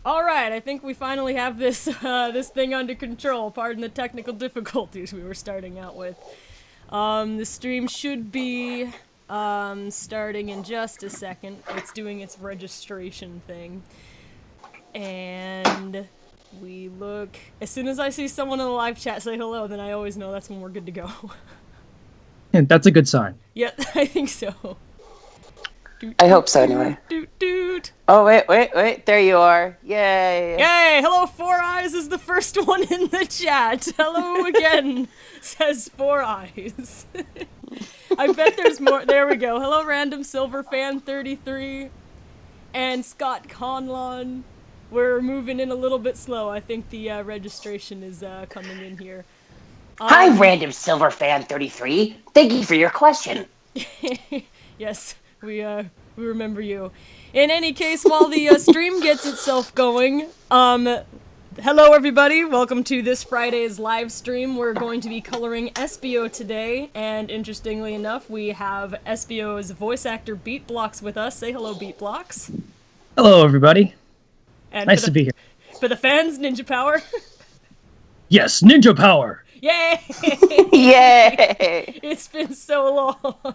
Alright, I think we finally have this this thing under control. Pardon the technical difficulties we were starting out with. The stream should be starting in just a second. It's doing its registration thing. And we look... As soon as I see someone in the live chat say hello, then I always know that's when we're good to go. And that's a good sign. Yep, I think so. I hope so, anyway. Oh, wait, there you are. Yay. Yay, hello, Four Eyes is the first one in the chat. Hello again, says Four Eyes. I bet there's more. There we go. Hello, Random Silver Fan 33 and Scott Conlon. We're moving in a little bit slow. I think the registration is coming in here. Hi, Random Silver Fan 33. Thank you for your question. Yes. We remember you. In any case, while the stream gets itself going, hello everybody, welcome to this Friday's live stream. We're going to be coloring Espio today, and interestingly enough, we have Espio's voice actor BeatBlox with us. Say hello, BeatBlox. Hello, everybody. And nice to be here. For the fans, Ninja Power. Yes, Ninja Power. Yay! Yay! It's been so long.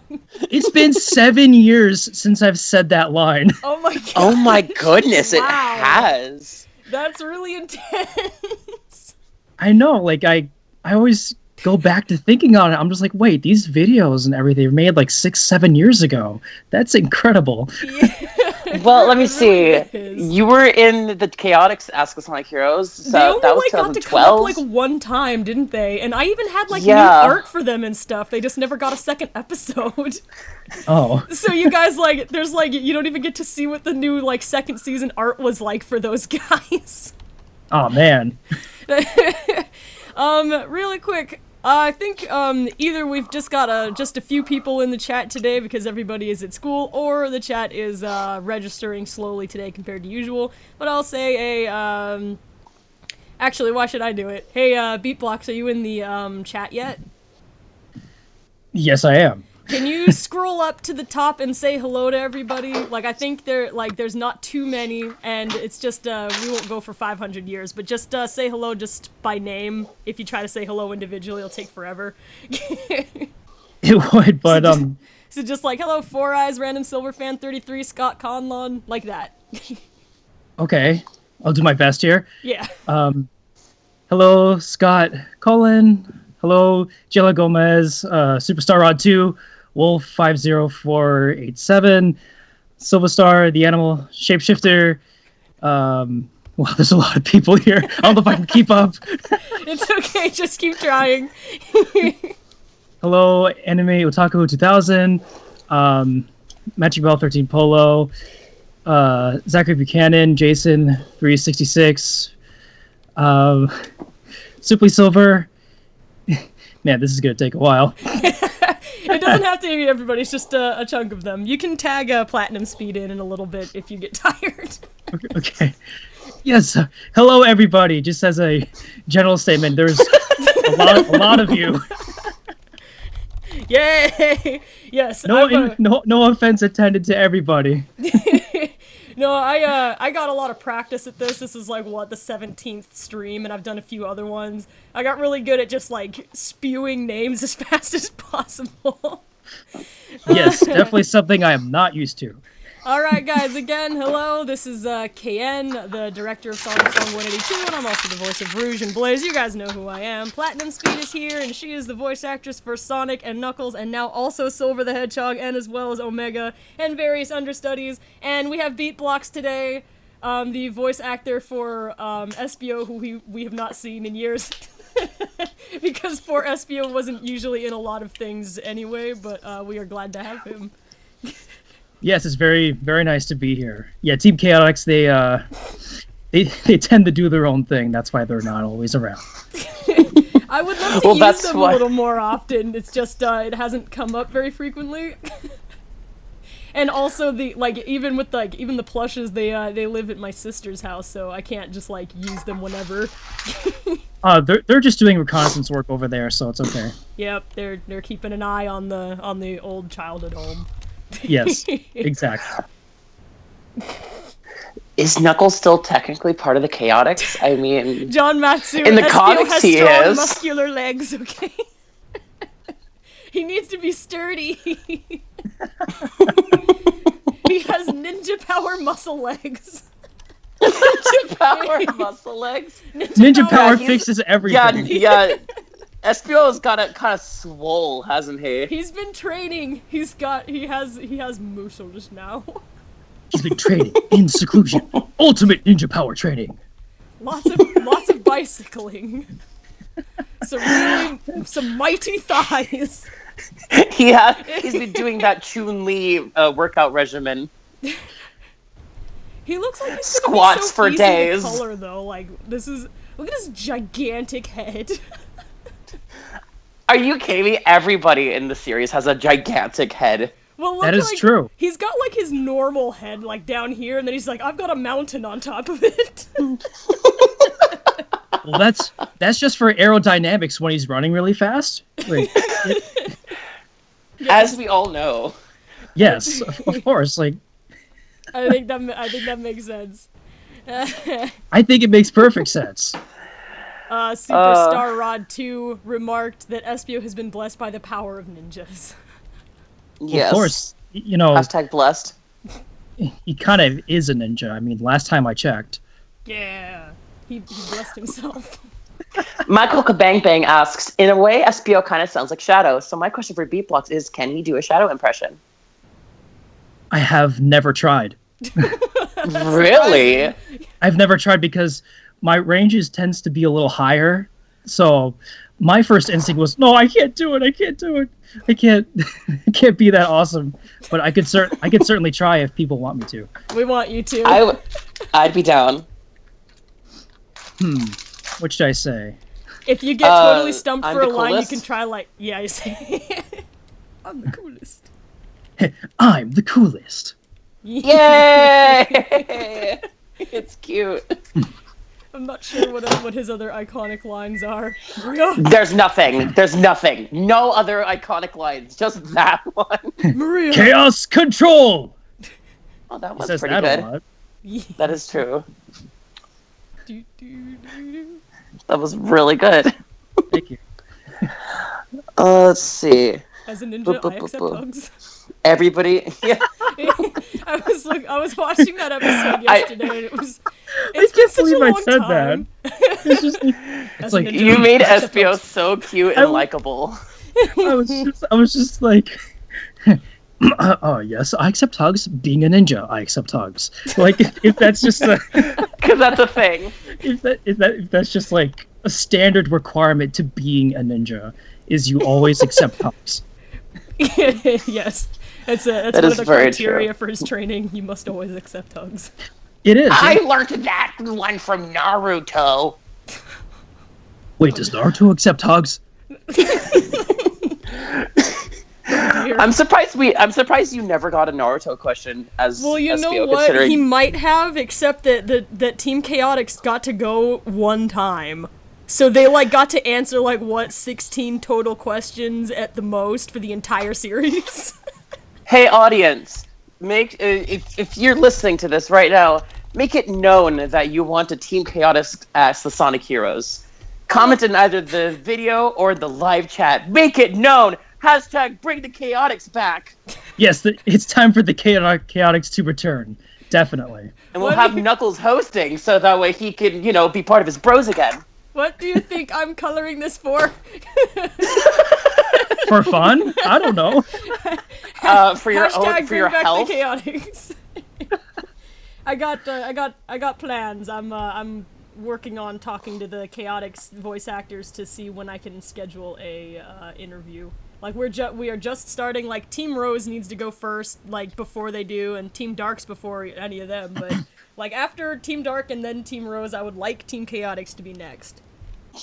It's been 7 years since I've said that line. Oh my god. Oh my goodness, it Wow. has. That's really intense. I know, like, I always go back to thinking on it. I'm just like, wait, these videos and everything were made like 6-7 years ago. That's incredible. Yeah. Well, let me see. Really You were in the Chaotix Ask Us Like Heroes, so they only that was like got to come up 2012. like one time, didn't they? And I even had like Yeah. new art for them and stuff. They just never got a second episode. Oh. So you guys like, there's like, you don't even get to see what the new like second season art was like for those guys. Oh, man. Really quick. I think either we've just got just a few people in the chat today because everybody is at school, or the chat is registering slowly today compared to usual. But I'll say actually, why should I do it? Hey, BeatBlox, are you in the chat yet? Yes, I am. Can you scroll up to the top and say hello to everybody? Like, I think there's not too many, and it's just, we won't go for 500 years, but just say hello just by name. If you try to say hello individually, it'll take forever. It would, but, So just like, hello, Four Eyes, Random Silver Fan 33, Scott Conlon, like that. okay. I'll do my best here. Yeah. Hello, Scott Cullen. Hello, Jella Gomez, Superstar Rod 2, Wolf 50487, Silverstar, the Animal Shapeshifter. Wow, there's a lot of people here. I don't know if I can keep up. It's okay, just keep trying. Hello, Anime Otaku 2000, Magic Bell 13 Polo, Zachary Buchanan, Jason 366, Simply Silver. Man, this is gonna take a while. It doesn't have to be everybody, it's just a chunk of them. You can tag PlatinumSpeed in a little bit if you get tired. Okay. Yes. Hello, everybody. Just as a general statement, there's a lot of you. Yay! Yes. No offense intended to everybody. No, I got a lot of practice at this. This is like, what, the 17th stream, and I've done a few other ones. I got really good at just, like, spewing names as fast as possible. Yes, definitely something I am not used to. Alright, guys, again, hello. This is KN, the director of SonicSong182, and I'm also the voice of Rouge and Blaze. You guys know who I am. PlatinumSpeed is here, and she is the voice actress for Sonic and Knuckles, and now also Silver the Hedgehog, and as well as Omega, and various understudies. And we have BeatBlox today, the voice actor for Espio, who we have not seen in years. Because poor Espio wasn't usually in a lot of things anyway, but we are glad to have him. Yes, it's very, very nice to be here. Yeah, Team Chaotix, they tend to do their own thing. That's why they're not always around. I would love to use them a little more often. It's just it hasn't come up very frequently. And also even the plushes, they live at my sister's house, so I can't just like use them whenever. They're just doing reconnaissance work over there, so it's okay. Yep, they're keeping an eye on the old childhood home. Yes, exactly. Is Knuckles still technically part of the Chaotix? I mean, John Matsu in the Espio comics has he strong, is. muscular legs. Okay, he needs to be sturdy. He has ninja power muscle legs. Ninja power muscle legs. Ninja power he's- fixes everything. Yeah. Espio's got it kind of swole, hasn't he? He's been training. He has muscles now. He's been training in seclusion. Ultimate ninja power training. Lots of bicycling. Some mighty thighs. He's been doing that Chun-Li workout regimen. He looks like he's Squats gonna be so for easy days. to color though. Like look at his gigantic head. Are you kidding me? Everybody in the series has a gigantic head. Well, look, That is true. He's got like his normal head like down here, and then he's like, I've got a mountain on top of it. Well, that's just for aerodynamics when he's running really fast. Like, As we all know. yes, of course. Like, I think that makes sense. I think it makes perfect sense. Superstar Rod 2 remarked that Espio has been blessed by the power of ninjas. Yes. Of course, you know, Hashtag blessed. he kind of is a ninja. I mean, last time I checked. Yeah, he blessed himself. Michael Kabang Bang asks, in a way, Espio kind of sounds like Shadow. So my question for BeatBlox is, can he do a Shadow impression? I have never tried. Really? I've never tried because my ranges tends to be a little higher. So my first instinct was, no, I can't do it. I can't do it. I can't. It can't be that awesome. But I could certainly try if people want me to. We want you to. I'd be down. What should I say? If you get totally stumped I'm for a the line, coolest. you can try like, yeah, you say, I'm the coolest. I'm the coolest. Yay! It's cute. I'm not sure what his other iconic lines are. There's nothing. No other iconic lines. Just that one. Maria. Chaos control. Oh, that He was says pretty that good. a lot. That is true. Do, do, do, do. That was really good. Thank you. Let's see. As a ninja, I accept hugs. Everybody. Yeah. I was watching that episode yesterday, and it's I been can't such a believe I long said time. It's just like, As it's a like ninja, You made I accept Espio hugs. so cute I and w- likable. I was just like, oh yes, I accept hugs. Being a ninja, I accept hugs. Like if that's just a, Because that's a thing. if that's just like a standard requirement to being a ninja, is you always accept hugs. Yes, that's That one of is the very criteria true. for his training. You must always accept hugs. It is. I learned that one from Naruto. Wait, does Naruto accept hugs? Dear. I'm surprised you never got a Naruto question as Well, you know Espio, what? considering He might have, except that Team Chaotix got to go one time. So they, like, got to answer, like, 16 total questions at the most for the entire series? Hey, audience, if you're listening to this right now, make it known that you want a Team Chaotix as the Sonic Heroes. Comment in either the video or the live chat. Make it known. Hashtag bring the Chaotix back. Yes, it's time for the Chaotix to return. Definitely. And we'll What have do you- Knuckles hosting so that way he can, be part of his bros again. What do you think I'm coloring this for? For fun? I don't know. For your Hashtag for bring your back health. the Chaotix. I got plans. I'm working on talking to the Chaotix voice actors to see when I can schedule a interview. Like we are just starting. Like Team Rose needs to go first, like before they do, and Team Dark's before any of them. But like after Team Dark and then Team Rose, I would like Team Chaotix to be next.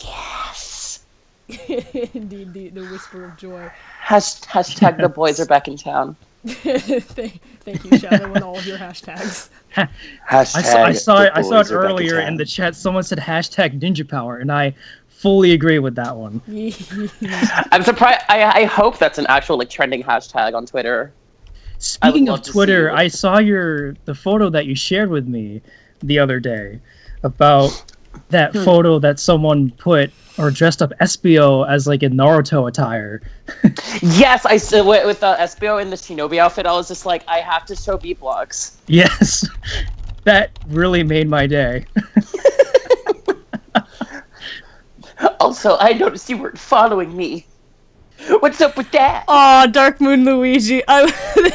Yes. Indeed, the whisper of joy. Hashtag the boys are back in town. Thank you, Shadow, and all of your hashtags. Hashtag I saw the it boys are back earlier in town. the chat. Someone said hashtag ninja power, and I fully agree with that one. I'm surprised. I hope that's an actual trending hashtag on Twitter. Speaking love of to see Twitter, it. I saw the photo that you shared with me the other day about that photo that someone put or dressed up Espio as like a Naruto attire. Yes, I said with Espio in the Shinobi outfit, I was just like, I have to show BeatBlox. Yes, that really made my day. Also, I noticed you weren't following me. What's up with that? Aw, Dark Moon Luigi. I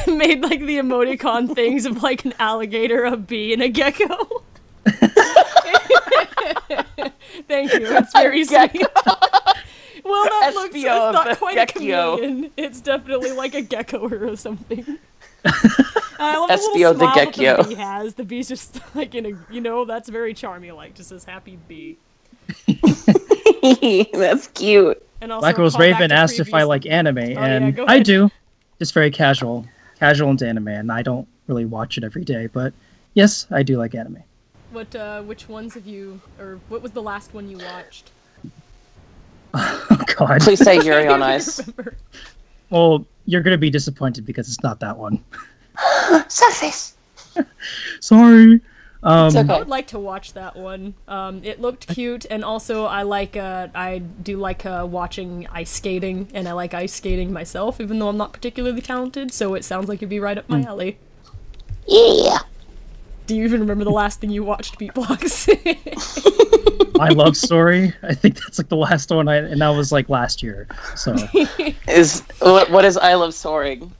made like the emoticon things of like an alligator, a bee, and a gecko. Thank you. It's very sweet. Well, that looks it's not quite a chameleon. It's definitely like a gecko or something. I love Espio the little smile the gecko. that the bee has. The bee's just like in a, that's very charming. Like just says happy bee. That's cute. And also Black Rose Raven asked if I like anime, and yeah, I do. Just very casual into anime, and I don't really watch it every day, but yes, I do like anime. Which ones have you, or what was the last one you watched? Oh God! Please say Yuri on Ice. Well, you're gonna be disappointed because it's not that one. Surface. Sorry. It's okay. I would like to watch that one. It looked cute, and also I do like watching ice skating, and I like ice skating myself, even though I'm not particularly talented. So it sounds like it'd be right up my alley. Yeah. Do you even remember the last thing you watched, BeatBlox? My Love Story. I think that's like the last one, and that was like last year. So what is I Love Soaring?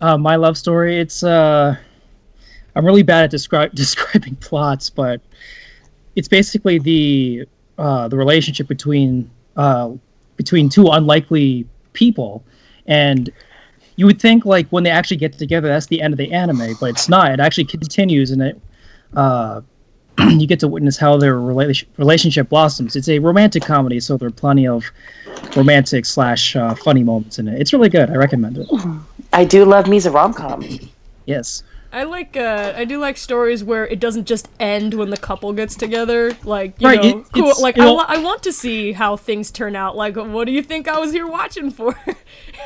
My Love Story. It's I'm really bad at describing plots, but it's basically the relationship between two unlikely people, and you would think like when they actually get together, that's the end of the anime, but it's not. It actually continues, and it you get to witness how their relationship blossoms. It's a romantic comedy, so there are plenty of romantic / funny moments in it. It's really good. I recommend it. I do love me a rom-com. Yes. I do like stories where it doesn't just end when the couple gets together. Like, you Right, know, cool. Like, you know, I want to see how things turn out. Like, what do you think I was here watching for?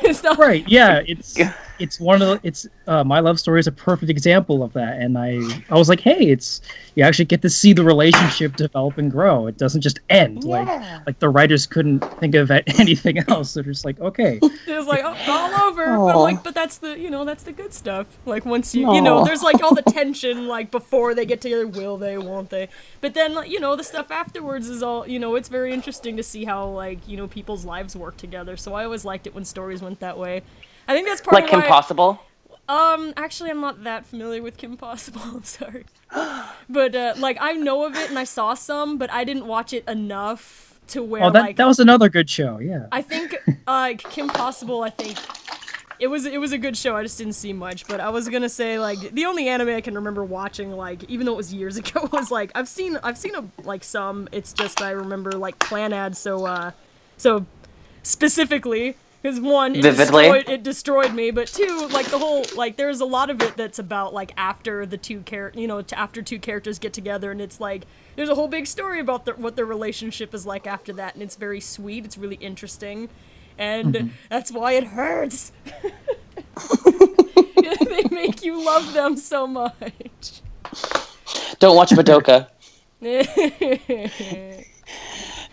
It's not right. Yeah. It's one of the, My Love Story is a perfect example of that. And I was like, hey, you actually get to see the relationship develop and grow. It doesn't just end. Yeah. Like the writers couldn't think of anything else. They're just like, okay. It was like, all over. But I'm like, but that's the good stuff. Like, once you know, there's like all the tension, like before they get together, will they, won't they? But then, you know, the stuff afterwards is all, you know, it's very interesting to see how, like, you know, people's lives work together. So I always liked it when stories went that way. I think that's part Like of why... Kim Possible? Actually, I'm not that familiar with Kim Possible, I'm sorry. But, like, I know of it and I saw some, but I didn't watch it enough to where, that was another good show, yeah. I think, Kim Possible, I think... It was a good show, I just didn't see much, but I was gonna say, like, the only anime I can remember watching, like, even though it was years ago, was, like, I've seen some, it's just I remember, like, Clan ads, so specifically... Because one, it destroyed me, but two, like the whole, like there's a lot of it that's about like after the after two characters get together, and it's like there's a whole big story about what their relationship is like after that, and it's very sweet, it's really interesting, and that's why it hurts. They make you love them so much. Don't watch Madoka.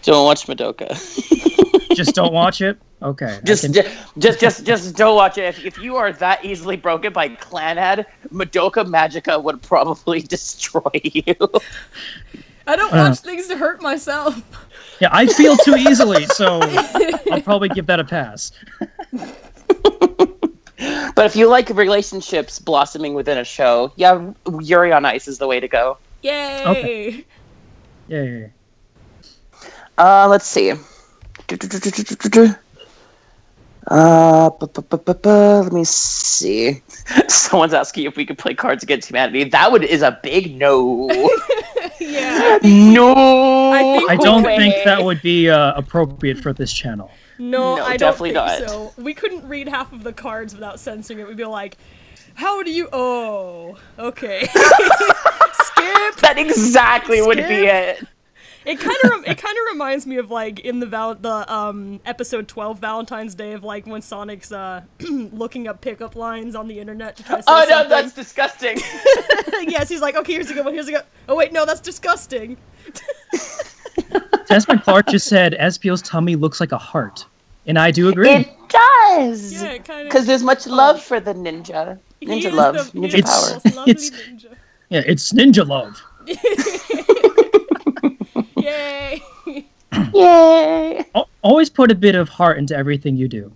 Don't watch Madoka. Just don't watch it? Okay. Just don't watch it. If you are that easily broken by Clan ad, Madoka Magica would probably destroy you. I don't watch things to hurt myself. Yeah, I feel too easily, so I'll probably give that a pass. But if you like relationships blossoming within a show, yeah, Yuri on Ice is the way to go. Yay! Okay. Yay. Let's see. Let me see. Someone's asking if we could play Cards Against Humanity. That is a big no. Yeah. No. I don't think that would be appropriate for this channel. No, I don't definitely think not. so. We couldn't read half of the cards without censoring it. We'd be like, how do you... Oh, okay. Skip! That exactly would be it. It kind of reminds me of like in the episode 12 Valentine's Day of like when Sonic's looking up pickup lines on the internet to try to say something. No, that's disgusting. Yes, he's like, okay, here's a good one. Here's a good. Oh wait, no, that's disgusting. Desmond Clark just said Espio's tummy looks like a heart, and I do agree. It does. Yeah, it kind of. Because there's much love for the ninja. Ninja love. Ninja power. Ninja. Yeah, it's ninja love. Yay! Yay! Always put a bit of heart into everything you do.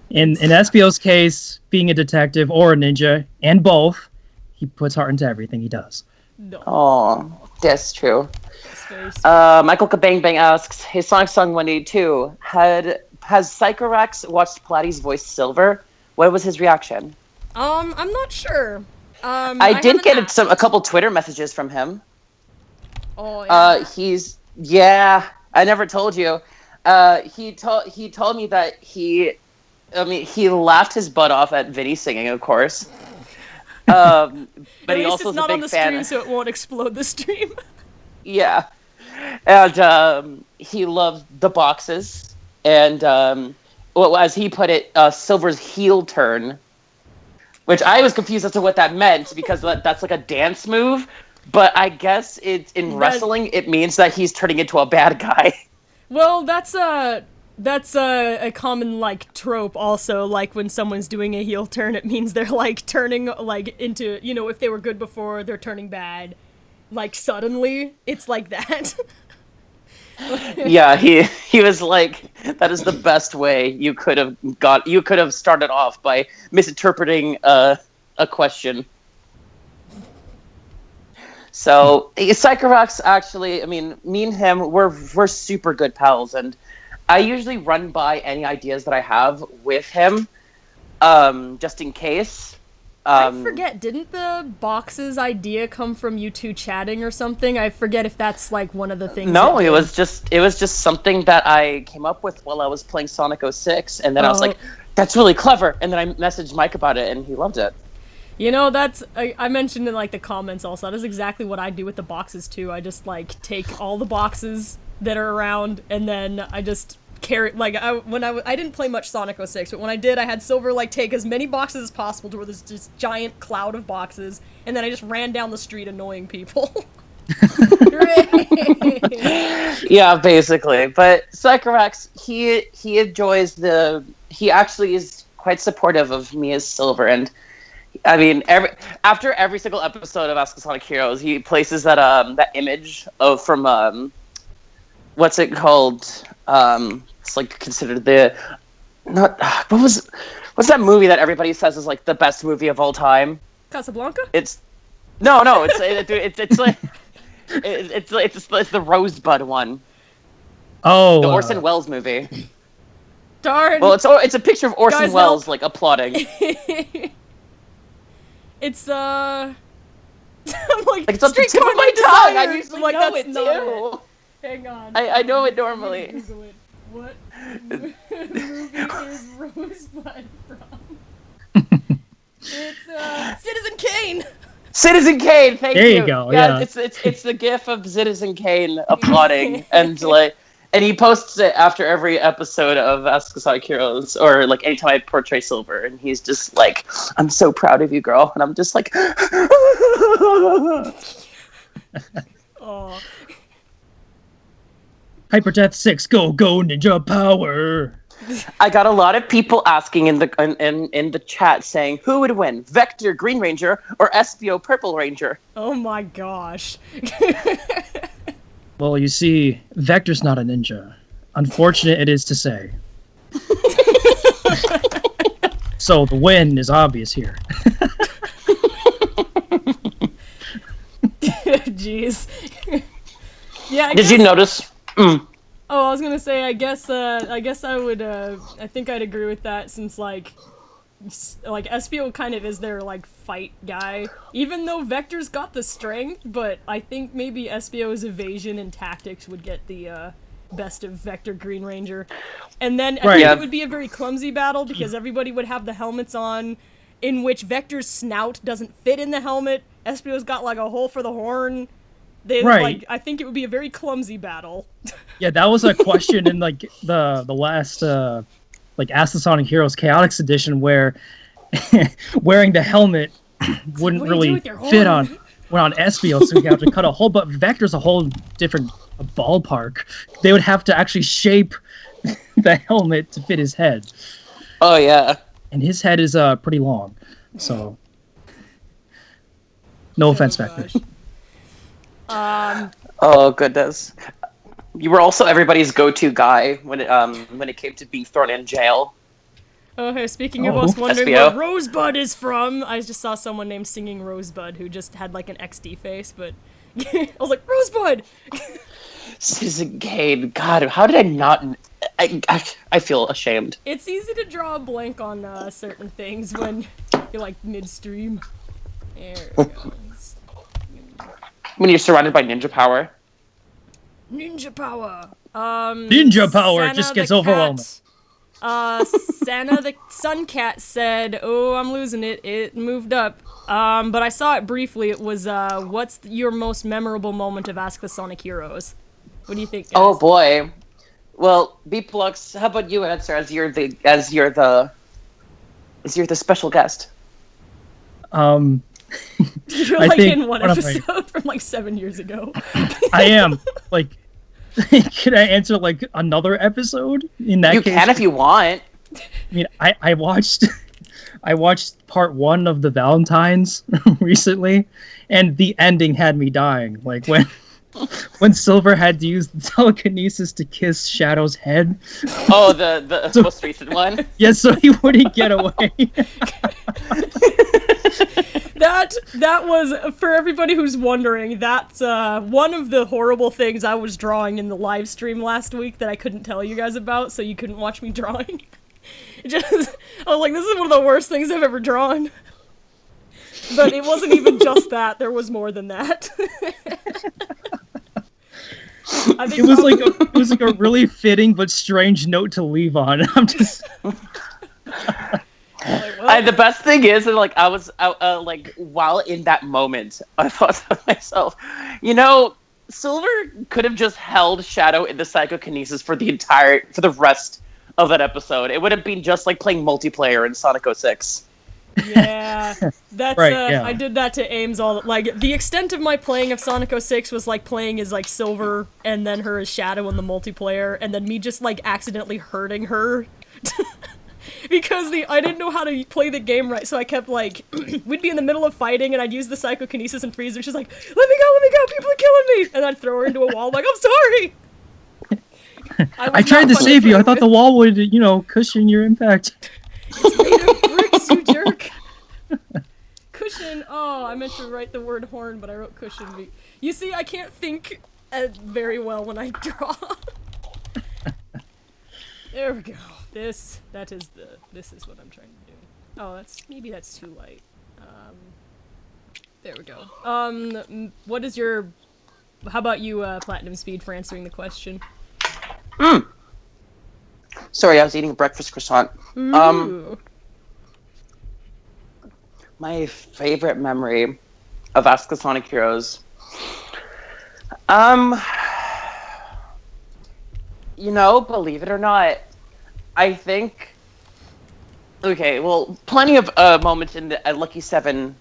In Espio's case, being a detective or a ninja, and both, he puts heart into everything he does. No. Oh, that's true. That's Michael Kabang Bang asks, "Hey, SonicSong182, has Psychorax watched Platty's voice Silver? What was his reaction?" I'm not sure. I did get a couple Twitter messages from him. Oh, yeah. I never told you. He told me that he laughed his butt off at Vinny singing, of course. But he also is a big fan. It's not on the stream, so it won't explode the stream. Yeah, and he loved the boxes, and as he put it, Silver's heel turn, which I was confused as to what that meant because that's like a dance move. But I guess it's in wrestling. It means that he's turning into a bad guy. Well, that's a common like trope. Also, like when someone's doing a heel turn, it means they're like turning like into if they were good before, they're turning bad. Like suddenly, it's like that. Yeah, he was like, that is the best way you could have started off by misinterpreting a question. So Psychorax actually, I mean, me and him, we're super good pals, and I usually run by any ideas that I have with him, just in case. I forget, didn't the boxes idea come from you two chatting or something? I forget if that's like one of the things. No, it was just something that I came up with while I was playing Sonic 06, and then I was like, that's really clever, and then I messaged Mike about it, and he loved it. That's I mentioned in like the comments also. That is exactly what I do with the boxes too. I just like take all the boxes that are around, and then I just carry like I didn't play much Sonic 06, but when I did, I had Silver like take as many boxes as possible to where there's this giant cloud of boxes, and then I just ran down the street annoying people. Yeah, basically. But Psychorax, he enjoys he actually is quite supportive of me as Silver, and I mean, after every single episode of Ask the Sonic Heroes, he places that image from what's it called? It's like considered what's that movie that everybody says is like the best movie of all time? Casablanca? It's the Rosebud one. Oh, the Orson Welles movie. Darn. Well, it's a picture of Orson Welles like applauding. It's I'm like it's on the tip of my tongue. I usually know it too. Hang on. I know it normally. Google it. What movie is Rosebud from? It's Citizen Kane. Citizen Kane. Thank you. There you go. Yeah. It's the gif of Citizen Kane applauding and he posts it after every episode of Ask the Sonic Heroes, or like anytime I portray Silver, and he's just like, "I'm so proud of you, girl," and I'm just like, "Oh." Hyper Death 6, go ninja power. I got a lot of people asking in the chat saying, who would win, Vector Green Ranger or Espio Purple Ranger? Oh my gosh. Well, you see, Vector's not a ninja. Unfortunate it is to say. So the win is obvious here. Jeez. Yeah. Did you notice? Oh, I was gonna say, I guess I would, I think I'd agree with that, since, like Espio kind of is their, like, fight guy, even though Vector's got the strength, but I think maybe Espio's evasion and tactics would get the, best of Vector Green Ranger. And then I think it would be a very clumsy battle, because everybody would have the helmets on, in which Vector's snout doesn't fit in the helmet, Espio's got, like, a hole for the horn, They Right. like I think it would be a very clumsy battle. Yeah, that was a question in like the last like Ask the Sonic Heroes Chaotix edition where wearing the helmet wouldn't what do you do really with your fit horn? on Espio, so we have to cut a hole. But Vector's a whole different ballpark. They would have to actually shape the helmet to fit his head, Oh yeah. and his head is pretty long. So, no offense, Vector. Gosh. Oh goodness. You were also everybody's go-to guy when it came to being thrown in jail. Oh, hey, speaking of Oh. us wondering Espio. where Rosebud is from, I just saw someone named Singing Rosebud who just had like an XD face, but I was like, Rosebud! Citizen Kane, God, how did I not? I feel ashamed. It's easy to draw a blank on certain things when you're like midstream. There we go. When you're surrounded by ninja power. Ninja power! Ninja power Santa just gets the overwhelming. Cat, Santa the Sun Cat said, "Oh, I'm losing it. It moved up." But I saw it briefly. It was, what's your most memorable moment of Ask the Sonic Heroes? What do you think, guys? Oh boy. Well, BeatBlox, how about you answer as you're the special guest? You're I like think in one one of my- episode from like 7 years ago. I am like. Can I answer like another episode in that You case? can if you want. I mean, I watched part 1 of the Valentines recently, and the ending had me dying. Like when Silver had to use the telekinesis to kiss Shadow's head. Oh, the most recent one. Yeah, so he wouldn't get away. That was, for everybody who's wondering, that's one of the horrible things I was drawing in the live stream last week that I couldn't tell you guys about, so you couldn't watch me drawing. I was like, this is one of the worst things I've ever drawn. But it wasn't even just that, there was more than that. I think It was like a really fitting but strange note to leave on. I'm just like, well, The best thing is, like, I was like, while in that moment, I thought to myself, Silver could have just held Shadow in the psychokinesis for the rest of that episode. It would have been just like playing multiplayer in Sonic 06. yeah, that's Right, yeah. I did that to Ames like the extent of my playing of Sonic 06 was like playing as like Silver and then her as Shadow in the multiplayer, and then me just like accidentally hurting her because I didn't know how to play the game right, so I kept like we'd be in the middle of fighting and I'd use the psychokinesis and freeze her. She's like, let me go, people are killing me, and I'd throw her into a wall. I'm like, I'm sorry. I tried to save you. I thought the wall would, cushion your impact. It's made of bricks, you jerk. Cushion. Oh, I meant to write the word horn, but I wrote cushion. You see, I can't think very well when I draw. There we go. This is what I'm trying to do. Oh, maybe that's too light. There we go. What is your? How about you, PlatinumSpeed, for answering the question? Sorry, I was eating a breakfast croissant. Ooh. My favorite memory of Ask the Sonic Heroes. Believe it or not, I think. Okay, well, plenty of moments in the Lucky 7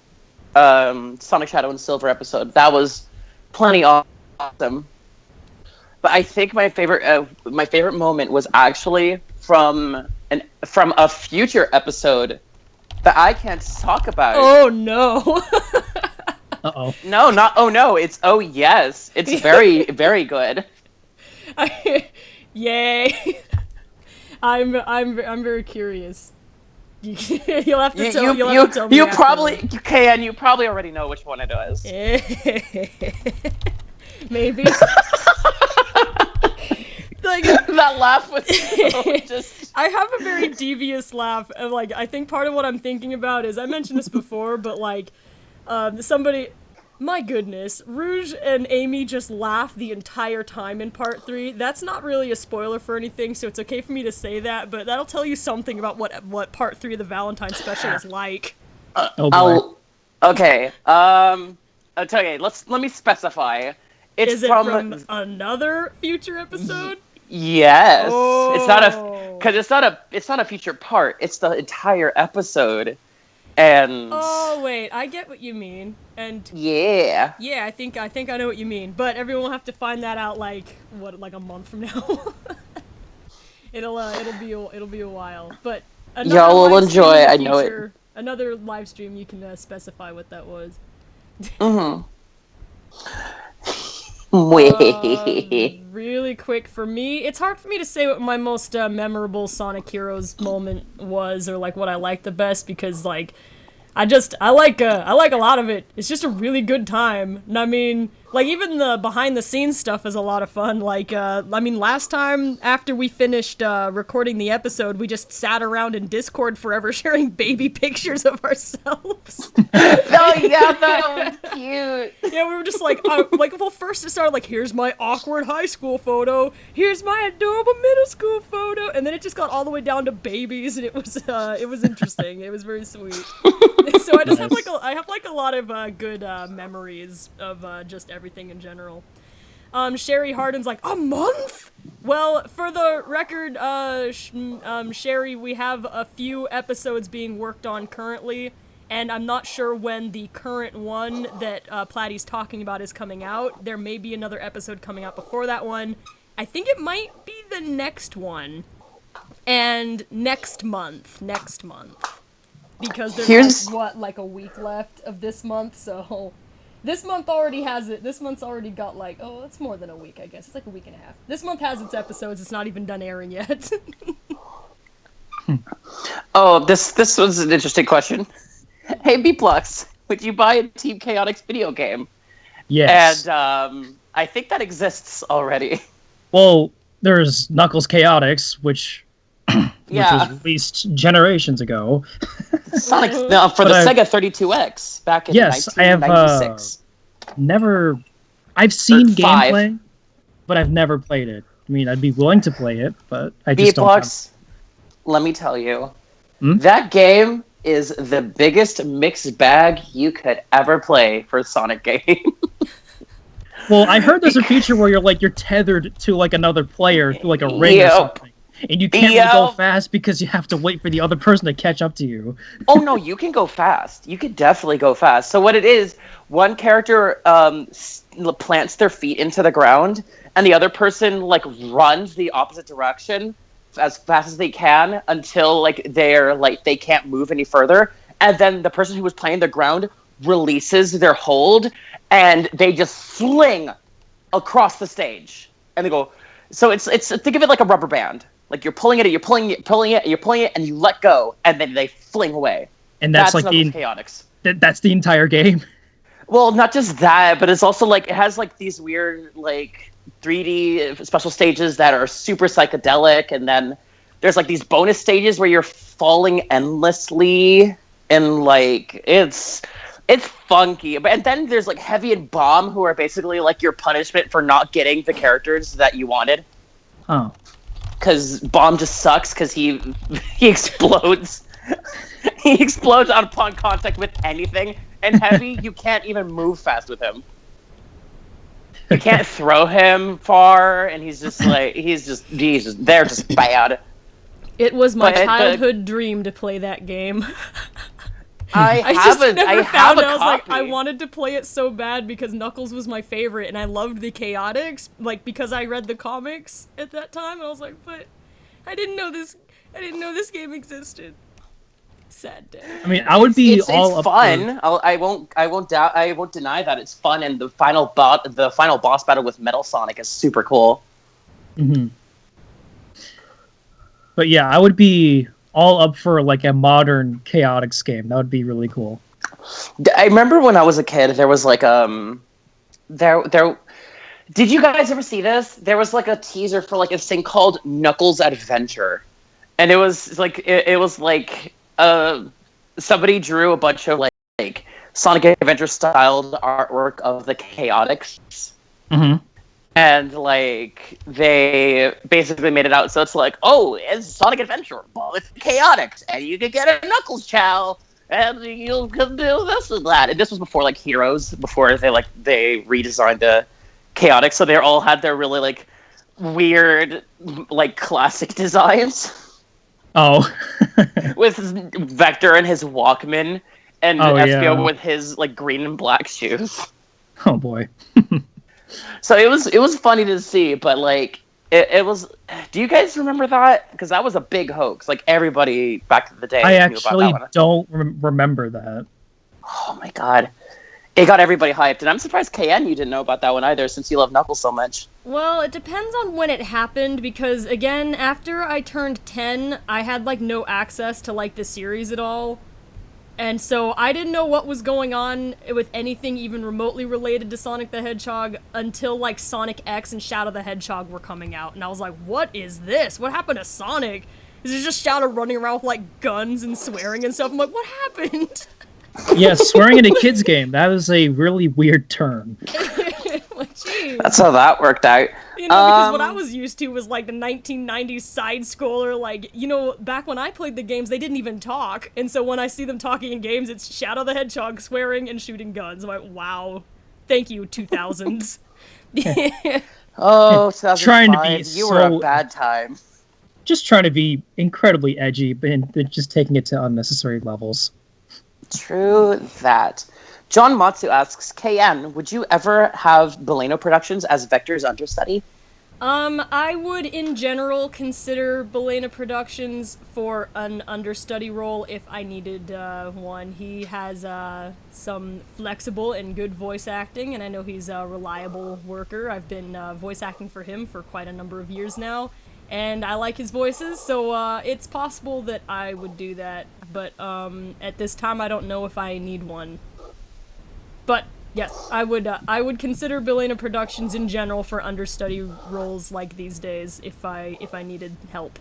Sonic Shadow and Silver episode. That was plenty awesome. But I think my favorite moment was actually from a future episode that I can't talk about. Oh no. Uh-oh. No, not oh no. It's oh yes. It's very very good. Yay. I'm very curious. You'll have to tell. You'll have to tell me you afterward. Ken, you probably already know which one it is. Maybe. Like that laugh was so just. I have a very devious laugh, and like I think part of what I'm thinking about is I mentioned this before, but like somebody. My goodness, Rouge and Amy just laugh the entire time in part 3. That's not really a spoiler for anything, so it's okay for me to say that, but that'll tell you something about what part 3 of the Valentine special is like. Oh boy. Okay. Okay. Let me specify. Is it from another future episode? Yes. Oh. It's not a feature part. It's the entire episode. And oh wait, I get what you mean. And yeah, I think I know what you mean. But everyone will have to find that out like a month from now. it'll be a while. But y'all will enjoy. I know it. Another live stream, you can specify what that was. Really quick for me, it's hard for me to say what my most memorable Sonic Heroes moment was, or like what I liked the best, because like I like a lot of it. It's just a really good time. And I mean, like even the behind the scenes stuff is a lot of fun. Like I mean, last time after we finished recording the episode, we just sat around in Discord forever sharing baby pictures of ourselves. Oh yeah, that was cute. Yeah, we were just like well, first it started like, here's my awkward high school photo, here's my adorable middle school photo, and then it just got all the way down to babies, and it was interesting. It was very sweet. So I just have like a lot of good memories of just everything in general. Sherry Hardin's like, a month? Well, for the record, Sherry, we have a few episodes being worked on currently, and I'm not sure when the current one that Platty's talking about is coming out. There may be another episode coming out before that one. I think it might be the next one. And next month. Because there's like a week left of this month, so this month already has it. This month's already got like, oh, it's more than a week, I guess. It's like a week and a half. This month has its episodes. It's not even done airing yet. Oh, this was an interesting question. Hey, BeatBlox, would you buy a Team Chaotix video game? Yes. And I think that exists already. Well, there's Knuckles Chaotix, which was released generations ago. Sonic for the Sega 32X back in 1996. I've seen gameplay, but I've never played it. I mean, I'd be willing to play it, but I just don't. Let me tell you, that game is the biggest mixed bag you could ever play for a Sonic game. Well, I heard there's a feature where you're tethered to like another player through like a ring or something. And you can't really go fast because you have to wait for the other person to catch up to you. Oh no, you can go fast. You can definitely go fast. So what it is, one character plants their feet into the ground, and the other person like runs the opposite direction as fast as they can until they can't move any further. And then the person who was playing the ground releases their hold, and they just fling across the stage. And they go. So it's think of it like a rubber band. Like you're pulling it, and you let go, and then they fling away. And that's like the Chaotix. That's the entire game. Well, not just that, but it's also like it has like these weird like 3D special stages that are super psychedelic, and then there's like these bonus stages where you're falling endlessly, and like it's funky. And then there's like Heavy and Bomb, who are basically like your punishment for not getting the characters that you wanted. Oh. Because Bomb just sucks because he explodes. He explodes upon contact with anything. And Heavy, you can't even move fast with him. You can't throw him far, and he's just they're just bad. It was my childhood dream to play that game. I have a copy. I was like, I wanted to play it so bad because Knuckles was my favorite, and I loved the Chaotix, like because I read the comics at that time. And I was like, but I didn't know this game existed. Sad day. I mean, I would be it's fun. I won't deny that it's fun, and the final boss battle with Metal Sonic is super cool. Mm-hmm. But yeah, I would be all up for like a modern Chaotix game. That would be really cool. I remember when I was a kid, there was like there. Did you guys ever see this? There was like a teaser for like a thing called Knuckles Adventure, and it was like somebody drew a bunch of like Sonic Adventure styled artwork of the Chaotix. Mm-hmm. And, like, they basically made it out so it's like, oh, it's Sonic Adventure, but it's Chaotix, and you can get a Knuckles Chow, and you can do this and that. And this was before, like, Heroes, before they redesigned the chaotic, so they all had their really like weird, like classic designs. Oh. With Vector and his Walkman, and Espio with his like green and black shoes. Oh boy. So it was funny to see, but like it was. Do you guys remember that? Because that was a big hoax. Like everybody back in the day. I knew about that actually one. don't remember that. Oh my god. It got everybody hyped, and I'm surprised, KN, you didn't know about that one either, since you love Knuckles so much. Well, it depends on when it happened, because, again, after I turned 10, I had, like, no access to, like, the series at all. And so I didn't know what was going on with anything even remotely related to Sonic the Hedgehog until, like, Sonic X and Shadow the Hedgehog were coming out. And I was like, what is this? What happened to Sonic? Is it just Shadow running around with, like, guns and swearing and stuff? I'm like, what happened? Yeah, swearing in a kid's game. That is a really weird term. That's how that worked out. You know, because what I was used to was like the 1990s side-scroller, like, you know, back when I played the games, they didn't even talk. And so when I see them talking in games, it's Shadow the Hedgehog swearing and shooting guns. I'm like, wow. Thank you, 2000s. Oh, 2005. Trying to be you were a bad time. Just trying to be incredibly edgy, but just taking it to unnecessary levels. True that. John Matsu asks, KN, would you ever have Beleno Productions as Vector's understudy? I would, in general, consider Belena Productions for an understudy role if I needed one. He has some flexible and good voice acting, and I know he's a reliable worker. I've been voice acting for him for quite a number of years now, and I like his voices, so it's possible that I would do that. But at this time, I don't know if I need one. But yes, I would consider Belena Productions in general for understudy roles like these days if I needed help.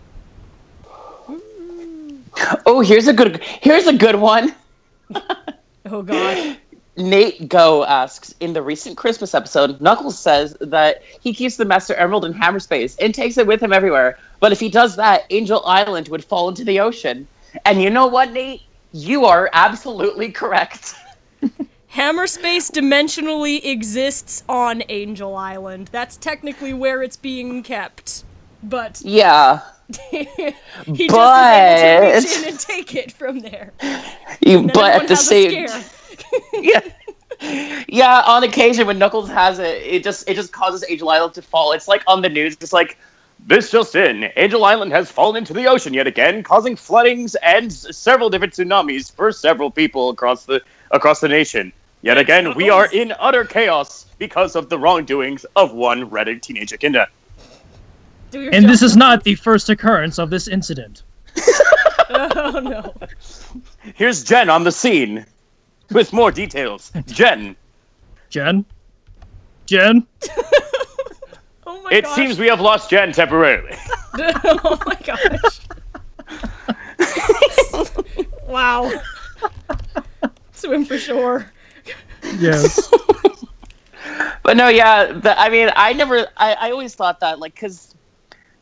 Oh, here's a good one. Oh gosh. Nate Go asks, in the recent Christmas episode, Knuckles says that he keeps the Master Emerald in Hammerspace and takes it with him everywhere. But if he does that, Angel Island would fall into the ocean. And you know what, Nate? You are absolutely correct. Hammerspace dimensionally exists on Angel Island. That's technically where it's being kept. But yeah. He just is able to reach in and take it from there. But at the same yeah, on occasion when Knuckles has it, it just causes Angel Island to fall. It's like on the news, it's like, this just in, Angel Island has fallen into the ocean yet again, causing floodings and several different tsunamis for several people across the nation. Yet again, we are in utter chaos because of the wrongdoings of one Reddit teenage echidna. And this is not the first occurrence of this incident. Oh no. Here's Jen on the scene with more details. Jen? Oh my It gosh. seems we have lost Jen temporarily. Oh my gosh. Wow. Swim for shore. Yes. But no, yeah, I always thought that, like, because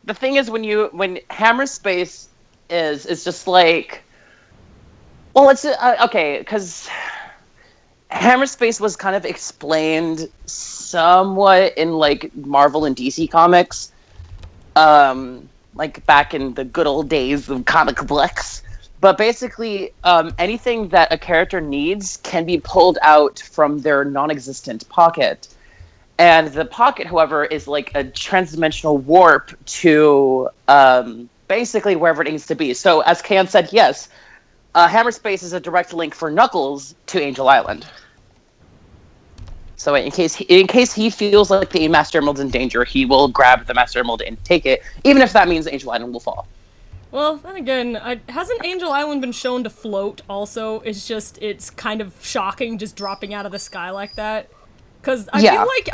the thing is when Hammerspace is just like, well, it's, okay, because Hammerspace was kind of explained somewhat in, like, Marvel and DC comics, like, back in the good old days of comic books. But basically, anything that a character needs can be pulled out from their non-existent pocket. And the pocket, however, is like a transdimensional warp to basically wherever it needs to be. So, as Kan said, yes, Hammerspace is a direct link for Knuckles to Angel Island. So in case he feels like the Master Emerald's in danger, he will grab the Master Emerald and take it, even if that means Angel Island will fall. Well, then again, hasn't Angel Island been shown to float also? It's kind of shocking just dropping out of the sky like that. Because I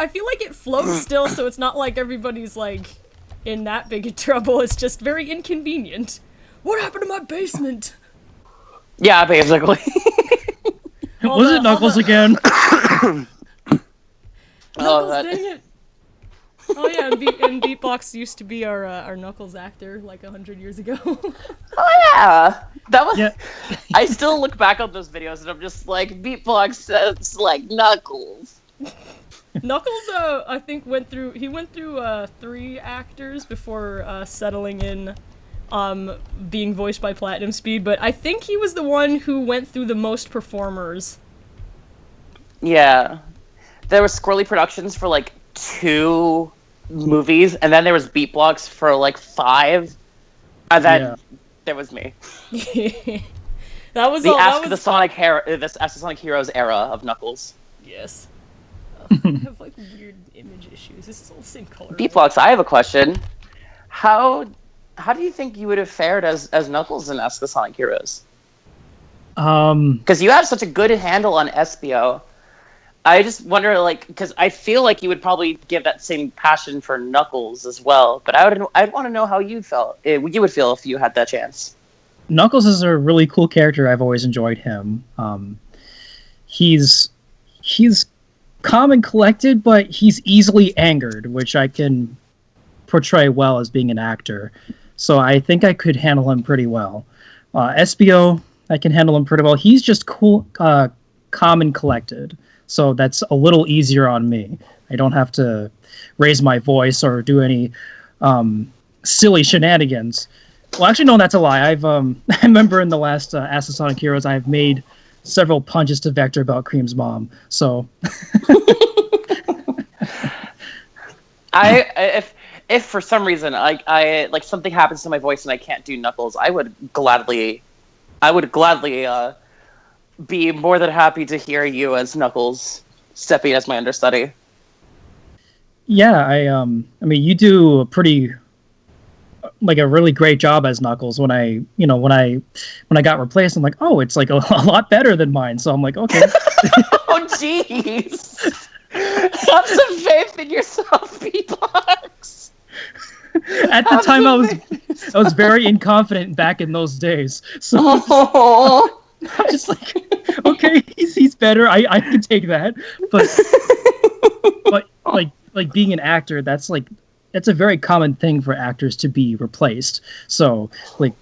feel like it floats still, so it's not like everybody's, like, in that big of trouble. It's just very inconvenient. What happened to my basement? Yeah, basically. Was it Knuckles again? Knuckles, dang it. Oh yeah, and BeatBlox used to be our Knuckles actor like 100 years ago. Oh yeah, that was. Yeah. I still look back on those videos and I'm just like, BeatBlox says like Knuckles. Knuckles, I think went through 3 actors before settling in being voiced by PlatinumSpeed, but I think he was the one who went through the most performers. Yeah. There was Squirrely Productions for like 2 movies, and then there was BeatBlox for like 5, and then there was me. That was the Sonic Heroes era of Knuckles. Yes. I have like weird image issues. This is all the same color. BeatBlox, I have a question. How do you think you would have fared as Knuckles in Ask the Sonic Heroes? Because you have such a good handle on Espio. I just wonder, like, because I feel like you would probably give that same passion for Knuckles as well. But I'd want to know how you would feel if you had that chance. Knuckles is a really cool character. I've always enjoyed him. He's calm and collected, but he's easily angered, which I can portray well as being an actor. So I think I could handle him pretty well. Espio, I can handle him pretty well. He's just cool, calm and collected. So that's a little easier on me. I don't have to raise my voice or do any silly shenanigans. Well, actually, no, that's a lie. I remember in the last Ask the Sonic Heroes, I've made several punches to Vector about Cream's mom. So, if for some reason I like something happens to my voice and I can't do Knuckles, I would gladly be more than happy to hear you as Knuckles stepping as my understudy. Yeah, I mean, you do a really great job as Knuckles. When I got replaced, I'm like, oh, it's like a lot better than mine. So I'm like, okay. Oh, jeez. Have some faith in yourself, BeatBlox. At the time, I was very inconfident back in those days. So I'm just like, okay, he's better. I can take that. But like being an actor, that's a very common thing for actors to be replaced. So like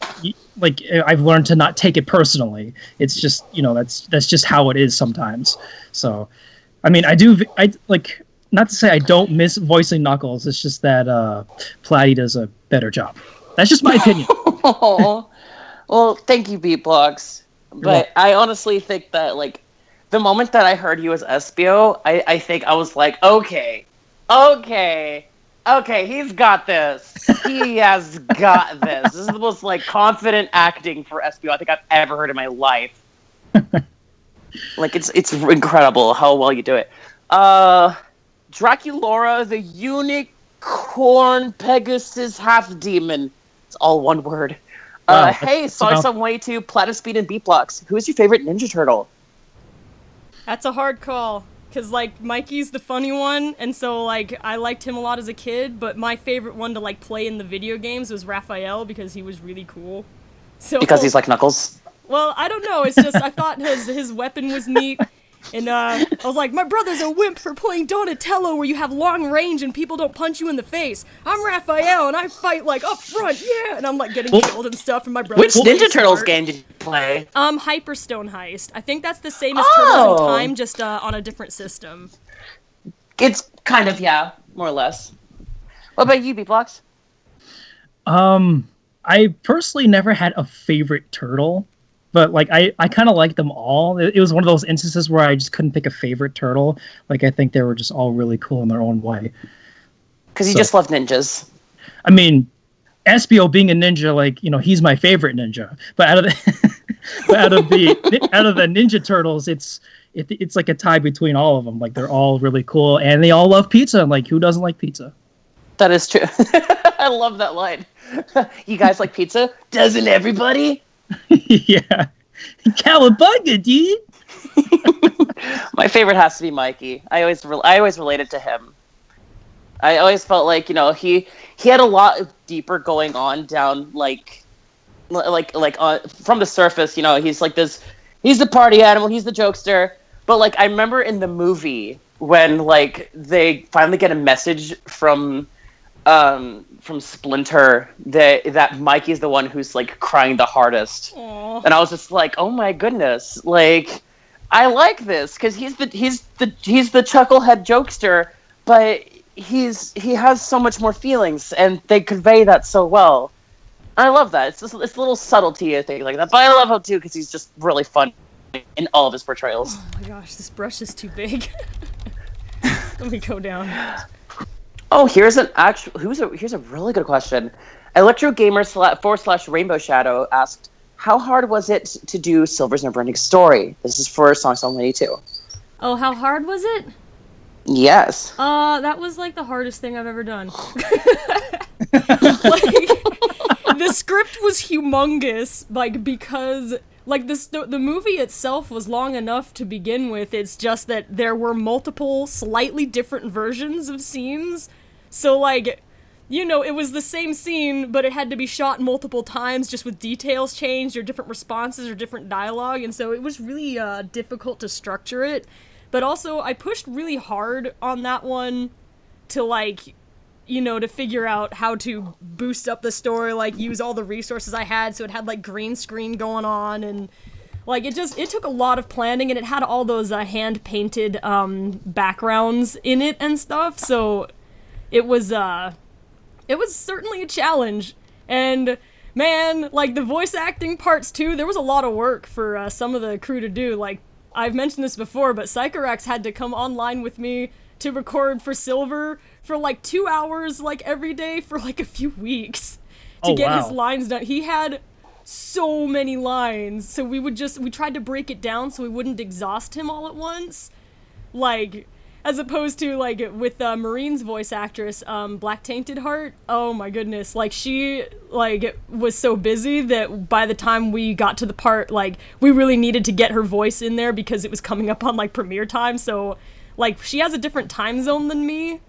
I've learned to not take it personally. It's just, that's just how it is sometimes. So, I mean, I not to say I don't miss voicing Knuckles. It's just that Platty does a better job. That's just my opinion. Well, thank you, BeatBlox. But I honestly think that, like, the moment that I heard you as Espio, I think I was like, okay, he's got this. He has got this. This is the most, like, confident acting for Espio I think I've ever heard in my life. Like, it's incredible how well you do it. Draculaura, the unicorn Pegasus half demon. It's all one word. Wow, hey, SonicSong182, PlatinumSpeed, and BeatBlox. Who is your favorite Ninja Turtle? That's a hard call, because, like, Mikey's the funny one, and so, like, I liked him a lot as a kid, but my favorite one to, like, play in the video games was Raphael, because he was really cool. So, because he's like Knuckles? Well, I don't know, it's just, I thought his weapon was neat, and, I was like, my brother's a wimp for playing Donatello, where you have long range and people don't punch you in the face. I'm Raphael, and I fight, like, up front, yeah! And I'm, like, getting killed and stuff, and my brother's Which Ninja Turtles game did you play? Hyperstone Heist. I think that's the same as Turtles in Time, just, on a different system. It's kind of, yeah, more or less. What about you, BeatBlox? I personally never had a favorite turtle. But, like, I kind of like them all. It was one of those instances where I just couldn't pick a favorite turtle. Like, I think they were just all really cool in their own way. Because you just love ninjas. I mean, Espio being a ninja, like, he's my favorite ninja. But out of the Ninja Turtles, it's like a tie between all of them. Like, they're all really cool, and they all love pizza. And, like, who doesn't like pizza? That is true. I love that line. You guys like pizza? Doesn't everybody? Yeah. Cowabunga, dude! My favorite has to be Mikey. I always related to him. I always felt like, he had a lot deeper going on down, like from the surface, he's like this, he's the party animal, he's the jokester. But, like, I remember in the movie when, like, they finally get a message from Splinter that Mikey's the one who's, like, crying the hardest. Aww. And I was just like, oh my goodness, like, I like this because he's the chucklehead jokester, but he has so much more feelings, and they convey that so well. I love that. It's just it's a little subtlety, I think, like that. But I love him too because he's just really fun in all of his portrayals. Oh my gosh, this brush is too big. Let me go down. Oh, here's a really good question. Electro Gamer / Rainbow Shadow asked, "How hard was it to do Silver's Neverending Story?" This is for SonicSong182. Oh, how hard was it? Yes. That was like the hardest thing I've ever done. Like, the script was humongous, like, because like the movie itself was long enough to begin with. It's just that there were multiple slightly different versions of scenes. So like, you know, it was the same scene, but it had to be shot multiple times just with details changed or different responses or different dialogue, and so it was really difficult to structure it. But also, I pushed really hard on that one to, like, you know, to figure out how to boost up the story, like, use all the resources I had, so it had, like, green screen going on, and, like, it took a lot of planning, and it had all those hand-painted backgrounds in it and stuff, so it was certainly a challenge. And, man, like, the voice acting parts, too, there was a lot of work for some of the crew to do. Like, I've mentioned this before, but Psychorax had to come online with me to record for Silver for, like, 2 hours, like, every day for, like, a few weeks to get his lines done. He had so many lines, so we tried to break it down so we wouldn't exhaust him all at once. Like, as opposed to, like, with Marine's voice actress, Black Tainted Heart, oh my goodness, like, she, like, was so busy that by the time we got to the part, like, we really needed to get her voice in there because it was coming up on, like, premiere time, so, like, she has a different time zone than me,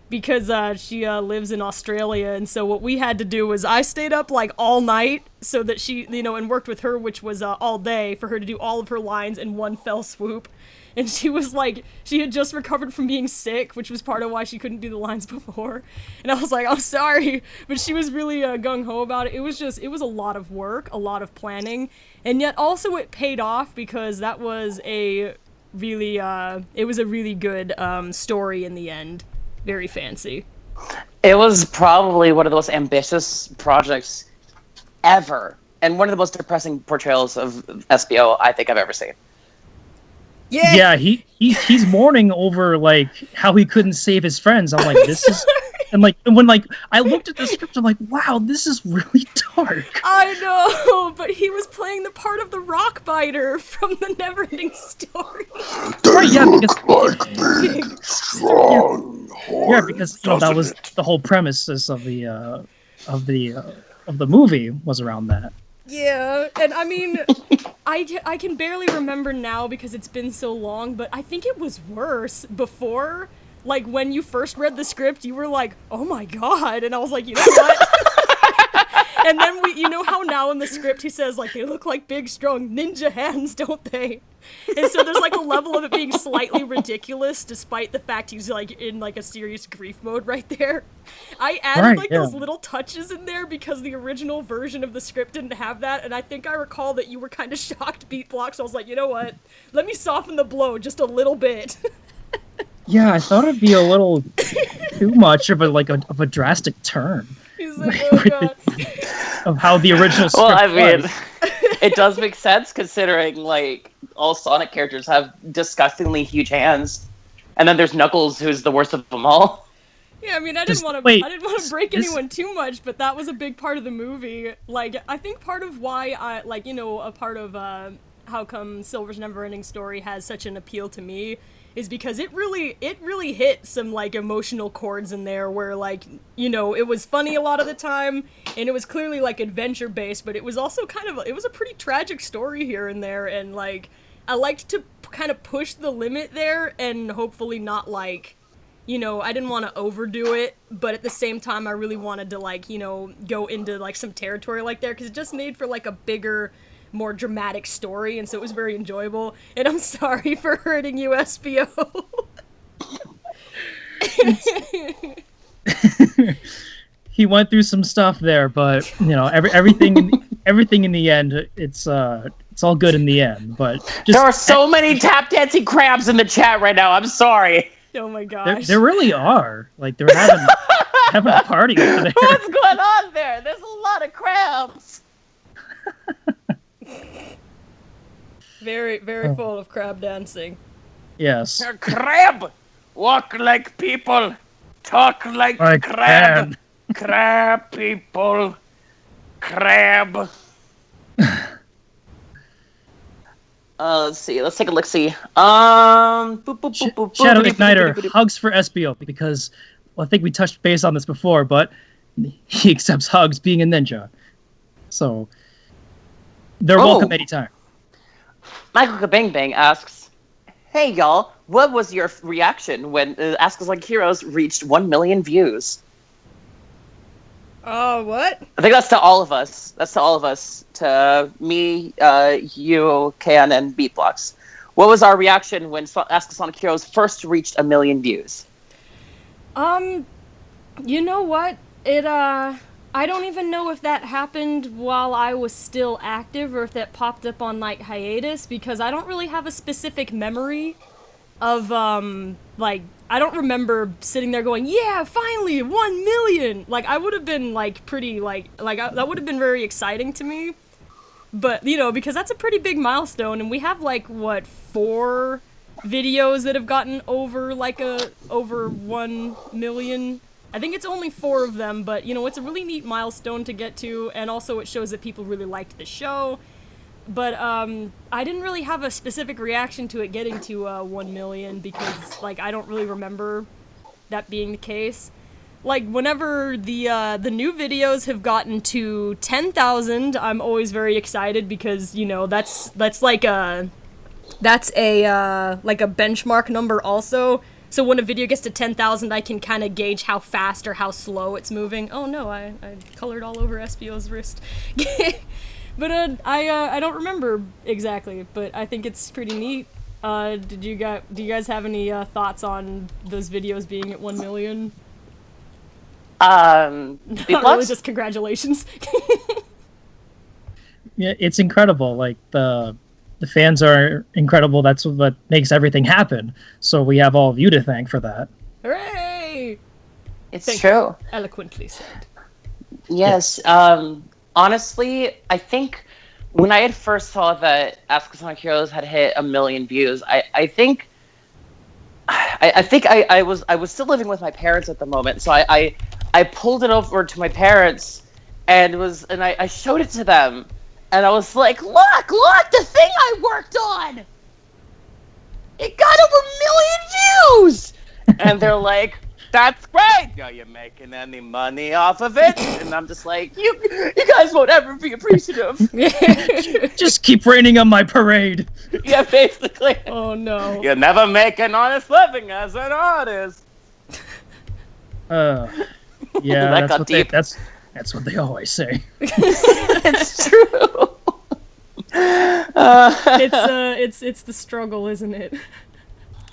because she lives in Australia, and so what we had to do was I stayed up, like, all night so that she, you know, and worked with her, which was all day, for her to do all of her lines in one fell swoop. And she was like, she had just recovered from being sick, which was part of why she couldn't do the lines before. And I was like, I'm sorry. But she was really gung-ho about it. It was a lot of work, a lot of planning. And yet also it paid off because that was a really, it was a really good story in the end. Very fancy. It was probably one of the most ambitious projects ever. And one of the most depressing portrayals of Espio I think I've ever seen. Yeah, he's mourning over, like, how he couldn't save his friends. I'm like, this is, and like, when, like, I looked at the script, I'm like, wow, this is really dark. I know, but he was playing the part of the rock biter from the Neverending Story. Right, yeah, because Big, strong, yeah, because, you know, that was the whole premises of the movie was around that. Yeah, and I mean, I can barely remember now because it's been so long, but I think it was worse before. Like, when you first read the script, you were like, oh my god, and I was like, you know what? And then you know how now in the script he says, like, they look like big, strong ninja hands, don't they? And so there's, like, a level of it being slightly ridiculous, despite the fact he's, like, in, like, a serious grief mode right there. I added, those little touches in there because the original version of the script didn't have that, and I think I recall that you were kind of shocked, BeatBlox, so I was like, you know what? Let me soften the blow just a little bit. Yeah, I thought it'd be a little too much of a drastic turn. He's like, oh god. Of how the original script Well, I mean, was. it does make sense considering, like, all Sonic characters have disgustingly huge hands, and then there's Knuckles, who's the worst of them all. Yeah, I mean, I didn't want to break anyone too much, but that was a big part of the movie. Like, I think part of why I, like, you know, a part of how come Silver's Neverending Story has such an appeal to me is because it really hit some, like, emotional chords in there where, like, you know, it was funny a lot of the time, and it was clearly, like, adventure-based, but it was also it was a pretty tragic story here and there, and, like, I liked to kind of push the limit there, and hopefully not, like, you know, I didn't want to overdo it, but at the same time, I really wanted to, like, you know, go into, like, some territory like there, because it just made for, like, a bigger, more dramatic story, and so it was very enjoyable, and I'm sorry for hurting you, Espio. He went through some stuff there, but, you know, everything everything in the end, it's all good in the end. But just, there are so many tap dancing crabs in the chat right now. I'm sorry. Oh my gosh. There really are. Like they're having a party over there. What's going on there? There's a lot of crabs. Very, very full of crab dancing. Yes. Crab, walk like people, talk like crab. crab. Crab people, crab. Let's see. Let's take a look. See. Boop, boop, boop, boop, Shadow boop, Igniter, boop, boop, boop. hugs for Espio because I think we touched base on this before, but he accepts hugs being a ninja, so they're welcome anytime. Michael Kabang Bang asks, "Hey y'all, what was your reaction when Ask Us Like Heroes reached 1 million views?" What? I think that's to all of us. That's to all of us. To me, you, Kan, and BeatBlox. What was our reaction when Ask Us Sonic Heroes first reached 1 million views? You know what? I don't even know if that happened while I was still active or if that popped up on, like, hiatus, because I don't really have a specific memory of, like, I don't remember sitting there going, yeah, finally, 1 million! Like, I would have been, like, pretty, that would have been very exciting to me. But, you know, because that's a pretty big milestone, and we have, like, what, 4 videos that have gotten over 1 million? I think it's only 4 of them, but, you know, it's a really neat milestone to get to, and also it shows that people really liked the show. But, I didn't really have a specific reaction to it getting to, 1 million, because, like, I don't really remember that being the case. Like, whenever the new videos have gotten to 10,000, I'm always very excited, because, you know, that's like a benchmark number also. So when a video gets to 10,000, I can kind of gauge how fast or how slow it's moving. Oh no, I colored all over Espio's wrist. But I don't remember exactly, but I think it's pretty neat. Do you guys have any thoughts on those videos being at 1 million? Not really, just congratulations. Yeah, it's incredible. Like the fans are incredible. That's what makes everything happen. So we have all of you to thank for that. Hooray! It's true. Eloquently said. Yes. Honestly, I think when I had first saw that Ask Us Sonic Heroes had hit 1 million views, I think I was still living with my parents at the moment, so I pulled it over to my parents and I showed it to them, and I was like, look, the thing I worked on, it got over 1 million views, and they're like, that's great. Are you making any money off of it? And I'm just like, you guys won't ever be appreciative. Just keep raining on my parade. Yeah, basically. Oh no. You never make an honest living as an artist. Yeah, That got deep. that's what they always say. It's true. It's the struggle, isn't it?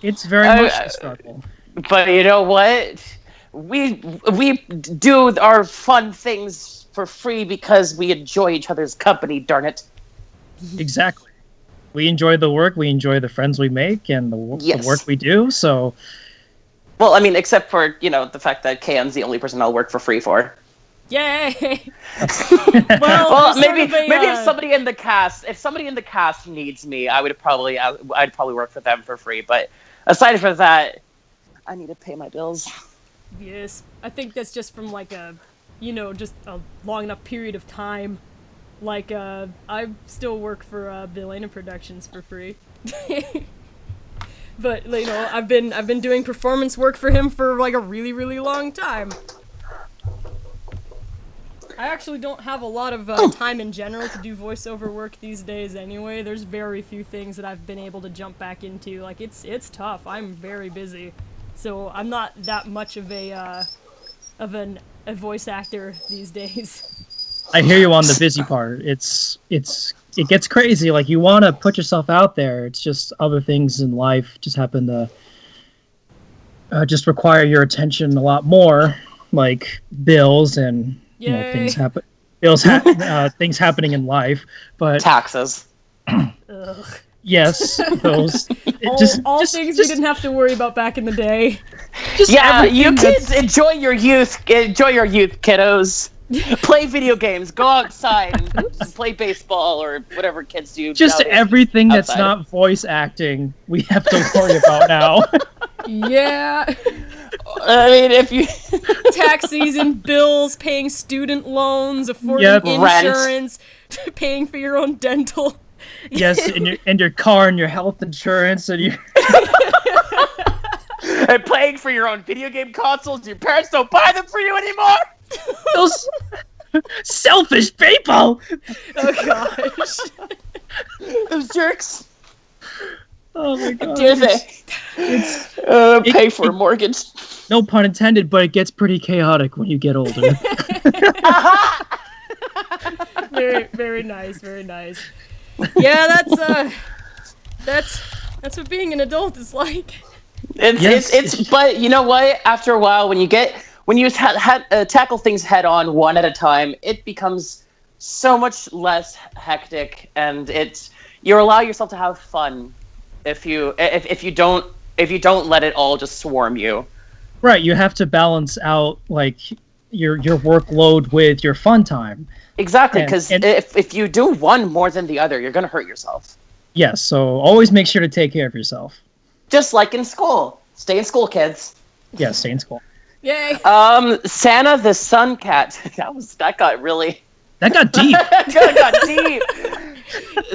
It's very much a struggle. But you know what? We do our fun things for free because we enjoy each other's company, darn it. Exactly. We enjoy the work, we enjoy the friends we make, and the work we do, so... Well, I mean, except for, you know, the fact that KN's the only person I'll work for free for. Yay! Well, maybe if somebody in the cast needs me, I'd probably work for them for free, but aside from that, I need to pay my bills. Yes, I think that's just from like just a long enough period of time. Like, I still work for Belena Productions for free. But, you know, I've been doing performance work for him for like a really, really long time. I actually don't have a lot of time in general to do voiceover work these days anyway. There's very few things that I've been able to jump back into. Like, it's tough. I'm very busy. So I'm not that much of a voice actor these days. I hear you on the busy part. It gets crazy. Like, you want to put yourself out there. It's just other things in life just happen to just require your attention a lot more, like bills and you know, things happen. things happening in life, but Taxes. Ugh. yes, those All things we didn't have to worry about back in the day. Yeah, you everything kids enjoy your youth. Enjoy your youth, kiddos. Play video games. Go outside and just play baseball or whatever kids do. just nowadays. everything that's Outside. not voice acting we have to worry about now. Yeah. I mean, if you Tax season, bills, paying student loans, affording Yep. Rent. insurance, paying for your own dental. Yes, and your car and your health insurance and your and playing for your own video game consoles, your parents don't buy them for you anymore. those selfish people. Oh gosh. Those jerks. Oh my god! Dare they? Pay for a mortgage. No pun intended, but it gets pretty chaotic when you get older. Very, very nice, very nice. Yeah, that's what being an adult is like. It's but you know what? After a while, when you tackle things head on, one at a time, it becomes so much less hectic, and you allow yourself to have fun if you don't let it all just swarm you. Right, you have to balance out like your workload with your fun time. Exactly, because And- if you do one more than the other, you're gonna hurt yourself. Yes, so always make sure to take care of yourself. Just like in school. Stay in school, kids. Yeah, stay in school. Yay. Santa the Sun Cat. That got really That got deep. that got deep.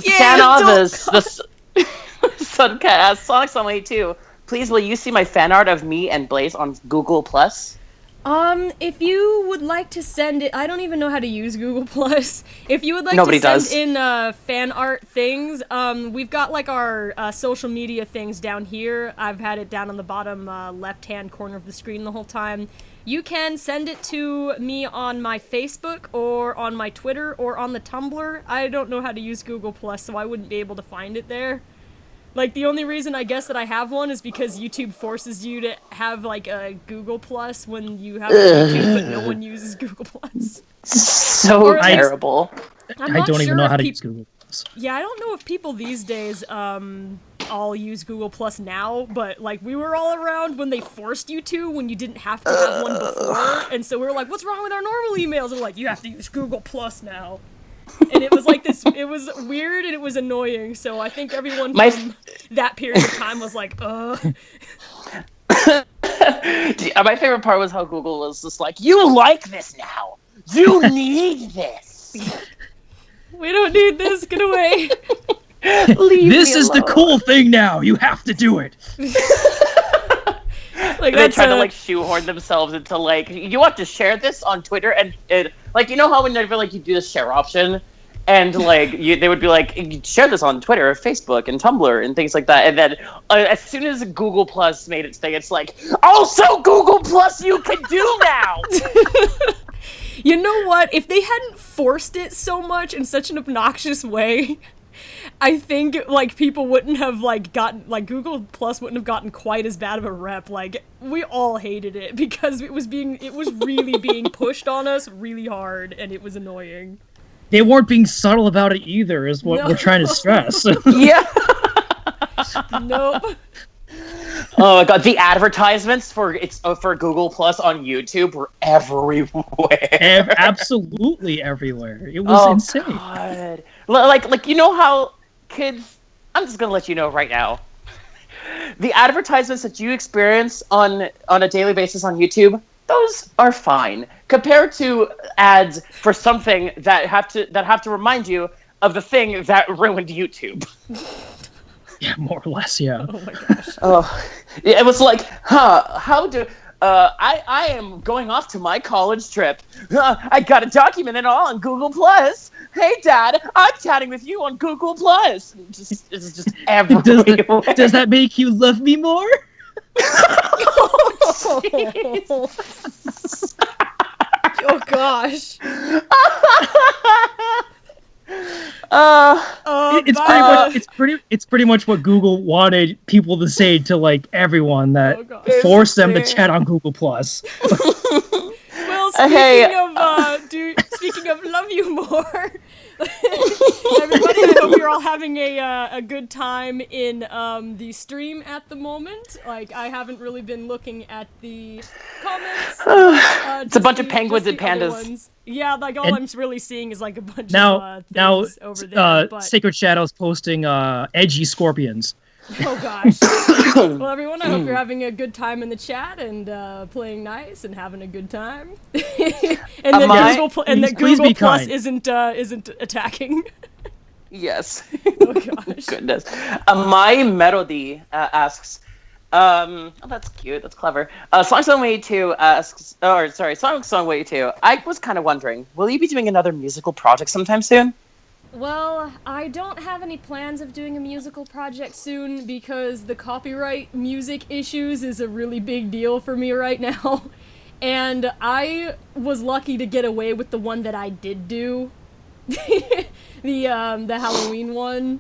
Santa the Sun Cat. SonicSong182. Please, will you see my fan art of me and Blaze on Google Plus? If you would like to send it, I don't even know how to use Google Plus. If you would like Nobody to does. send in fan art things, we've got like our social media things down here. I've had it down on the bottom left-hand corner of the screen the whole time. You can send it to me on my Facebook or on my Twitter or on the Tumblr. I don't know how to use Google Plus, so I wouldn't be able to find it there. Like, the only reason I guess that I have one is because YouTube forces you to have, like, a Google Plus when you have YouTube, but no one uses Google Plus. So Or at least- terrible. I'm I not don't even sure know if how to peop- use Google Plus. Yeah, I don't know if people these days, all use Google Plus now, but, like, we were all around when they forced you to, when you didn't have to have one before, and so we were like, what's wrong with our normal emails? And we're like, you have to use Google Plus now. And it was like this, it was weird and it was annoying, so I think everyone from that period of time was like, ugh. My favorite part was how Google was just like, you like this now. You need this. We don't need this, get away. Leave This me is the alone. cool thing now. You have to do it. Like, They that's try to like shoehorn themselves into like, you want to share this on Twitter, and it like, you know how whenever like you do the share option, and like they would be like, you share this on Twitter or Facebook and Tumblr and things like that, and then as soon as Google Plus made its thing, it's like, also Google Plus you can do now. You know what? If they hadn't forced it so much in such an obnoxious way, I think, like, people wouldn't have, like, gotten, like, Google Plus wouldn't have gotten quite as bad of a rep. Like, we all hated it because it was really being pushed on us really hard, and it was annoying. They weren't being subtle about it either, is what No. we're trying to stress. Yeah. Nope. Oh my god, the advertisements for Google Plus on YouTube were everywhere. Absolutely everywhere. It was insane. God. Like you know how kids, I'm just gonna let you know right now. The advertisements that you experience on a daily basis on YouTube, those are fine compared to ads for something that have to remind you of the thing that ruined YouTube. Yeah, more or less, yeah. Oh my gosh. Oh, it was like, how do I am going off to my college trip. I got to document it all on Google Plus. Hey, Dad, I'm chatting with you on Google Plus. It's just everywhere. Does that make you love me more? Oh gosh. It's pretty much what Google wanted people to say to like everyone that Oh, gosh. forced them to chat on Google Plus. Well, speaking of love you more. Everybody, I hope you're all having a good time in the stream at the moment. Like, I haven't really been looking at the comments. It's a bunch of penguins and pandas. Yeah, like all I'm really seeing is like a bunch of now things over there. But... Sacred Shadows posting edgy scorpions. Oh gosh. Well, everyone, I hope you're having a good time in the chat and playing nice and having a good time. And that Google Plus isn't attacking. Yes. Oh gosh. Goodness. My Melody asks, oh, that's cute. That's clever. SonicSong182 asks, SonicSong182. I was kind of wondering, will you be doing another musical project sometime soon? Well, I don't have any plans of doing a musical project soon because the copyright music issues is a really big deal for me right now. And I was lucky to get away with the one that I did do. the Halloween one.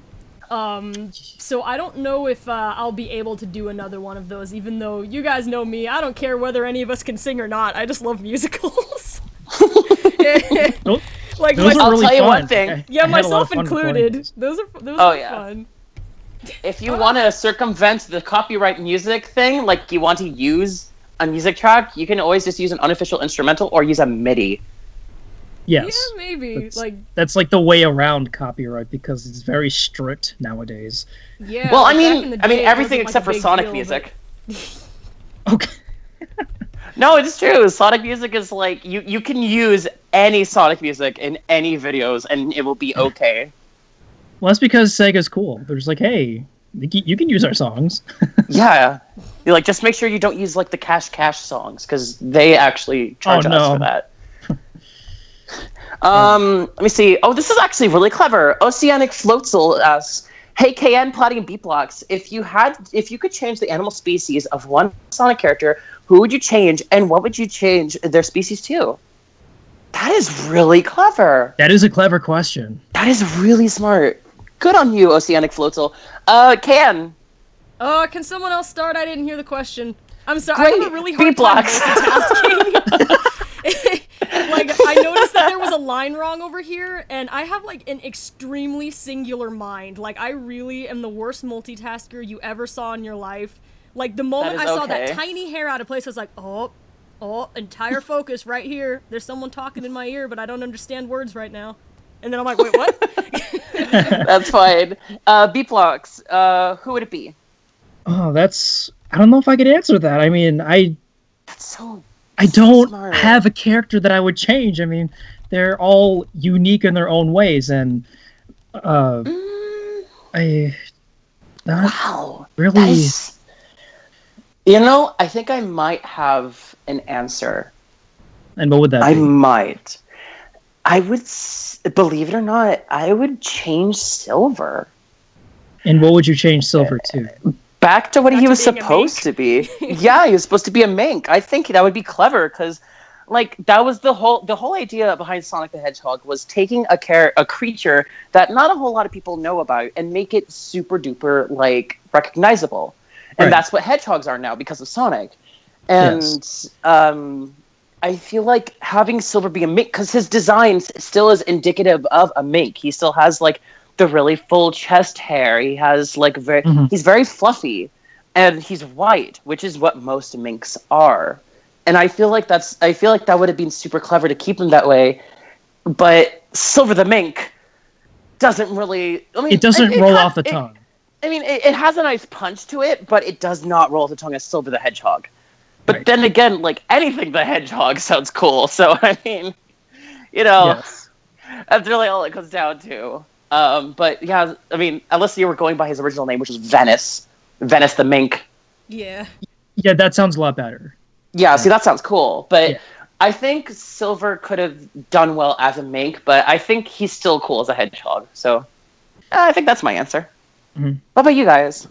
So I don't know if I'll be able to do another one of those, even though you guys know me, I don't care whether any of us can sing or not, I just love musicals. Like, I'll tell you one thing. Yeah, myself included. Those are fun. If you want to circumvent the copyright music thing, like you want to use a music track, you can always just use an unofficial instrumental or use a MIDI. Yes. Yeah, maybe. That's like the way around copyright because it's very strict nowadays. Yeah. Well, I mean everything except for Sonic music. Okay. No, it's true. Sonic music is like you can use any Sonic music in any videos and it will be okay. Well, that's because Sega's cool. They're just like, hey, you can use our songs. Yeah. You're like, just make sure you don't use like the Cash songs because they actually charge us for that. Let me see. Oh, this is actually really clever. Oceanic Floatzel asks, hey KN, Plotting BeatBlox, if you could change the animal species of one Sonic character, who would you change and what would you change their species to? That is really clever. That is a clever question. That is really smart. Good on you, Oceanic Floatzel. KN. Can someone else start? I didn't hear the question. I'm sorry. I have a really hard BeatBlox. time multitasking. Like, I noticed that there was a line wrong over here, and I have, like, an extremely singular mind. Like, I really am the worst multitasker you ever saw in your life. Like, the moment I saw that tiny hair out of place, I was like, oh, entire focus right here. There's someone talking in my ear, but I don't understand words right now. And then I'm like, wait, what? That's fine. BeatBlox, who would it be? Oh, I don't know if I could answer that. I mean, I don't have a character that I would change. I mean, they're all unique in their own ways, and wow, really. You know, I think I might have an answer. And what would that be? I might. I would, believe it or not, I would change Silver. And what would you change Silver to? Back to what he was supposed to be. Yeah, he was supposed to be a mink. I think that would be clever because, like, that was the whole idea behind Sonic the Hedgehog was taking a creature that not a whole lot of people know about and make it super duper like recognizable. And that's what hedgehogs are now because of Sonic. And yes. I feel like having Silver be a mink, because his design still is indicative of a mink. He still has, like, the really full chest hair. He has, like, he's very fluffy. And he's white, which is what most minks are. And I feel like that would have been super clever to keep him that way. But Silver the Mink doesn't really... I mean, it doesn't roll off the tongue. I mean, it has a nice punch to it, but it does not roll off the tongue as Silver the Hedgehog. But then again, like, anything the Hedgehog sounds cool. So, I mean, you know, that's really all it comes down to. But, yeah, I mean, unless you were going by his original name, which was Venice the Mink. Yeah. Yeah, that sounds a lot better. Yeah, see, that sounds cool. But I think Silver could have done well as a mink, but I think he's still cool as a hedgehog. So, I think that's my answer. Mm-hmm. What about you guys?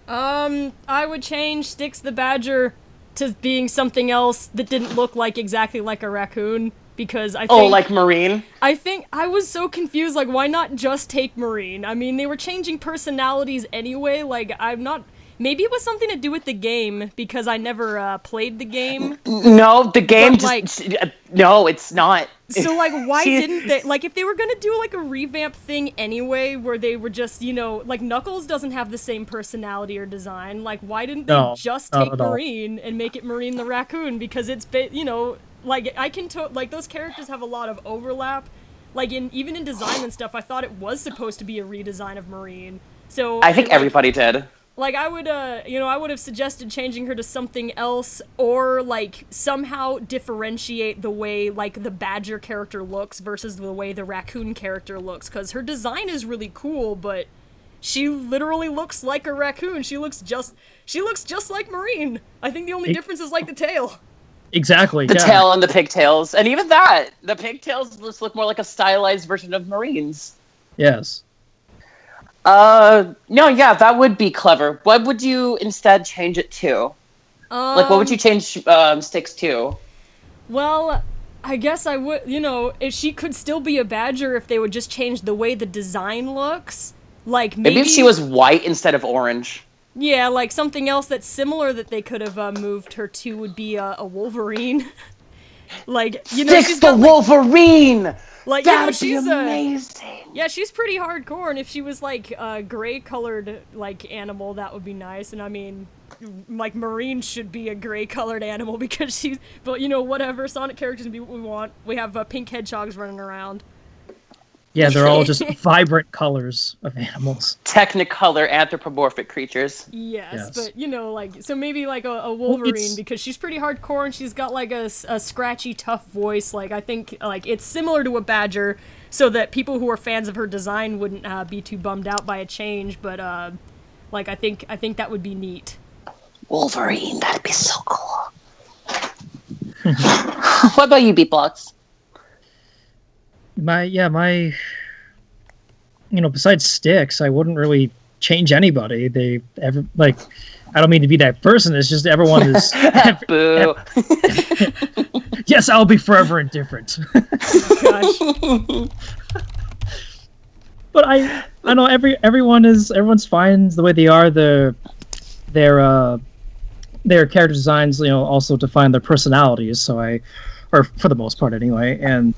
I would change Styx the Badger to being something else that didn't look like exactly like a raccoon, because I think... Oh, like Marine? I think I was so confused, like, why not just take Marine? I mean, they were changing personalities anyway, like, I'm not... Maybe it was something to do with the game, because I never played the game. No, the game but, no, it's not. So, like, why She- didn't they, like, if they were gonna do, like, a revamp thing anyway, where they were just, you know, like, Knuckles doesn't have the same personality or design, like, why didn't they No, just not take at all. Marine and make it Marine the Raccoon? Because it's, you know, like, like, those characters have a lot of overlap. Like, even in design and stuff, I thought it was supposed to be a redesign of Marine. So, I think like, everybody did. like, I would, you know, I would have suggested changing her to something else, or, like, somehow differentiate the way, like, the Badger character looks versus the way the Raccoon character looks, because her design is really cool, but she literally looks like a raccoon. She looks just like Marine. I think the only difference is, like, the tail. Exactly. The yeah. tail and the pigtails. And even that, the pigtails just look more like a stylized version of Marines. Yes. No, yeah, that would be clever. What would you instead change it to? Like, what would you change Styx to? Well, I guess I would, you know, if she could still be a Badger if they would just change the way the design looks. Like, Maybe if she was white instead of orange. Yeah, like, something else that's similar that they could have moved her to would be a Wolverine. Like, you know, Styx she's the got, Wolverine! like, you know, That'd be she's amazing! yeah, she's pretty hardcore, and if she was, like, a gray-colored, like, animal, that would be nice, and I mean, like, Marine should be a gray-colored animal because she's, but, you know, whatever, Sonic characters can be what we want. We have pink hedgehogs running around. Yeah, they're all just vibrant colors of animals. Technicolor anthropomorphic creatures. Yes, but, you know, like, so maybe, like, a Wolverine, because she's pretty hardcore, and she's got, like, a scratchy, tough voice. Like, I think, like, it's similar to a Badger, so that people who are fans of her design wouldn't be too bummed out by a change, but, like, I think that would be neat. Wolverine, that'd be so cool. What about you, BeatBlox? My you know, besides Styx, I wouldn't really change anybody. I don't mean to be that person, it's just everyone is Boo. yes, I'll be forever indifferent. Gosh. But I know everyone's fine the way they are. Their character designs, you know, also define their personalities, or for the most part anyway, and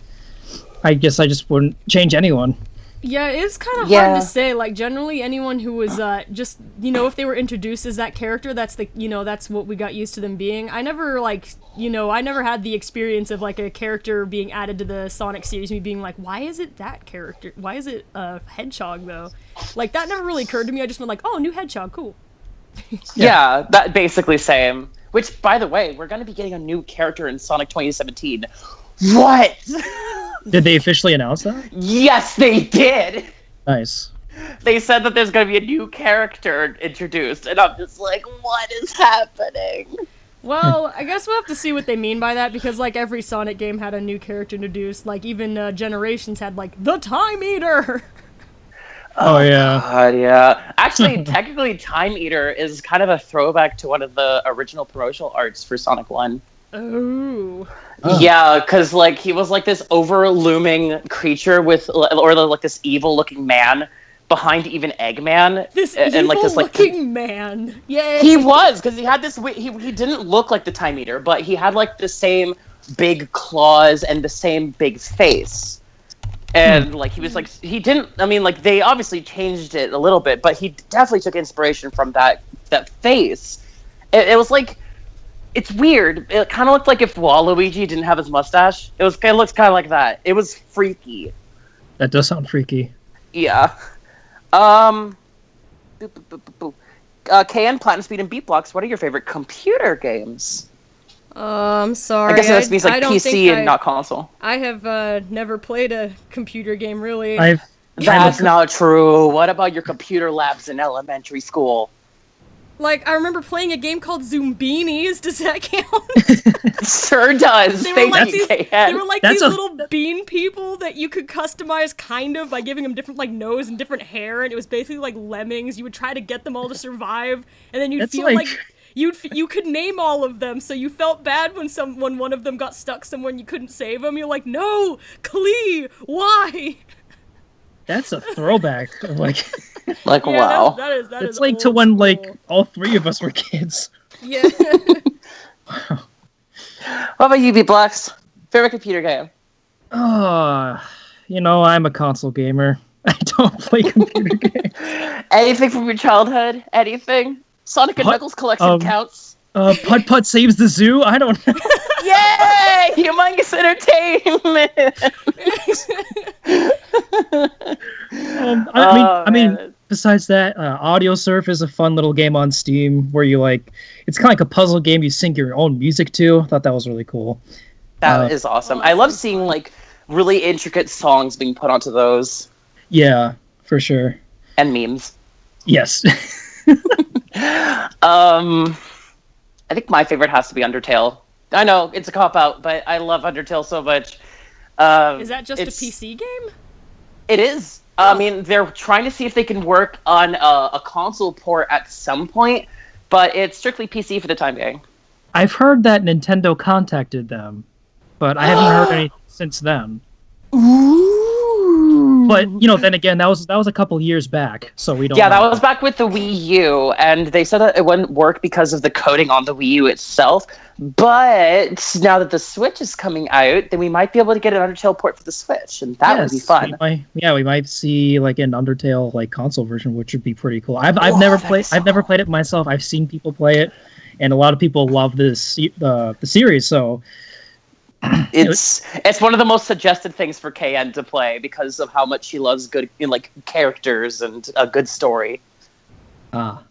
I guess I just wouldn't change anyone. Yeah, it's kind of hard to say. Like, generally, anyone who was just, you know, if they were introduced as that character, that's that's what we got used to them being. I never, like, you know, I never had the experience of, like, a character being added to the Sonic series, me being like, why is it that character? Why is it a hedgehog, though? Like, that never really occurred to me. I just went like, oh, new hedgehog, cool. Yeah, that basically same. Which, by the way, we're going to be getting a new character in Sonic 2017. What? Did they officially announce that? Yes, they did. Nice. They said that there's going to be a new character introduced, and I'm just like, what is happening? Well, I guess we'll have to see what they mean by that, because, like, every Sonic game had a new character introduced. Like, even Generations had, like, the Time Eater! Oh, yeah. God, yeah. Actually, technically, Time Eater is kind of a throwback to one of the original promotional arts for Sonic 1. Oh. Yeah, because, like, he was, like, this over-looming creature like, this evil-looking man behind even Eggman. This and, like, evil-looking man. Yay! He was, because he had this... He didn't look like the Time Eater, but he had, like, the same big claws and the same big face. And, like, he was, like... He didn't... I mean, like, they obviously changed it a little bit, but he definitely took inspiration from that face. It was, like... It's weird. It kind of looked like if Waluigi didn't have his mustache. It looks kind of like that. It was freaky. That does sound freaky. Yeah. KN, PlatinumSpeed, and BeatBlox, what are your favorite computer games? I'm sorry. I guess that means like PC and not console. I have never played a computer game, really. That's not true. What about your computer labs in elementary school? Like, I remember playing a game called Zoombeanies. Does that count? Sure does. They were like these a... little bean people that you could customize kind of by giving them different like nose and different hair, and it was basically like lemmings. You would try to get them all to survive, and then you'd feel like you could name all of them, so you felt bad when one of them got stuck somewhere and you couldn't save them. You're like, no, Klee, why? That's a throwback. Like yeah, wow. That it's is like to old when school. like all three of us were kids. Yeah. What about you, BeatBlox? Favorite computer game? I'm a console gamer. I don't play computer games. Anything from your childhood? Anything? Sonic and Knuckles collection counts. Putt Putt Saves the Zoo? I don't know. Yay! Humongous entertainment! I mean, besides that, Audio Surf is a fun little game on Steam where you it's kind of like a puzzle game. You sync your own music to. I thought that was really cool. That is awesome. I love seeing really intricate songs being put onto those. Yeah, for sure. And memes. Yes. I think my favorite has to be Undertale. I know it's a cop out, but I love Undertale so much. Is that just a PC game? It is. I mean, they're trying to see if they can work on a console port at some point, but it's strictly PC for the time being. I've heard that Nintendo contacted them, but I haven't heard anything since then. Ooh. But then again, that was a couple years back, so we don't. Yeah, that was back with the Wii U, and they said that it wouldn't work because of the coding on the Wii U itself. But now that the Switch is coming out, then we might be able to get an Undertale port for the Switch, and that would be fun. We might see an Undertale console version, which would be pretty cool. I've never played it myself. I've seen people play it, and a lot of people love the series. So. It's one of the most suggested things for KN to play because of how much she loves good characters and a good story. Ah,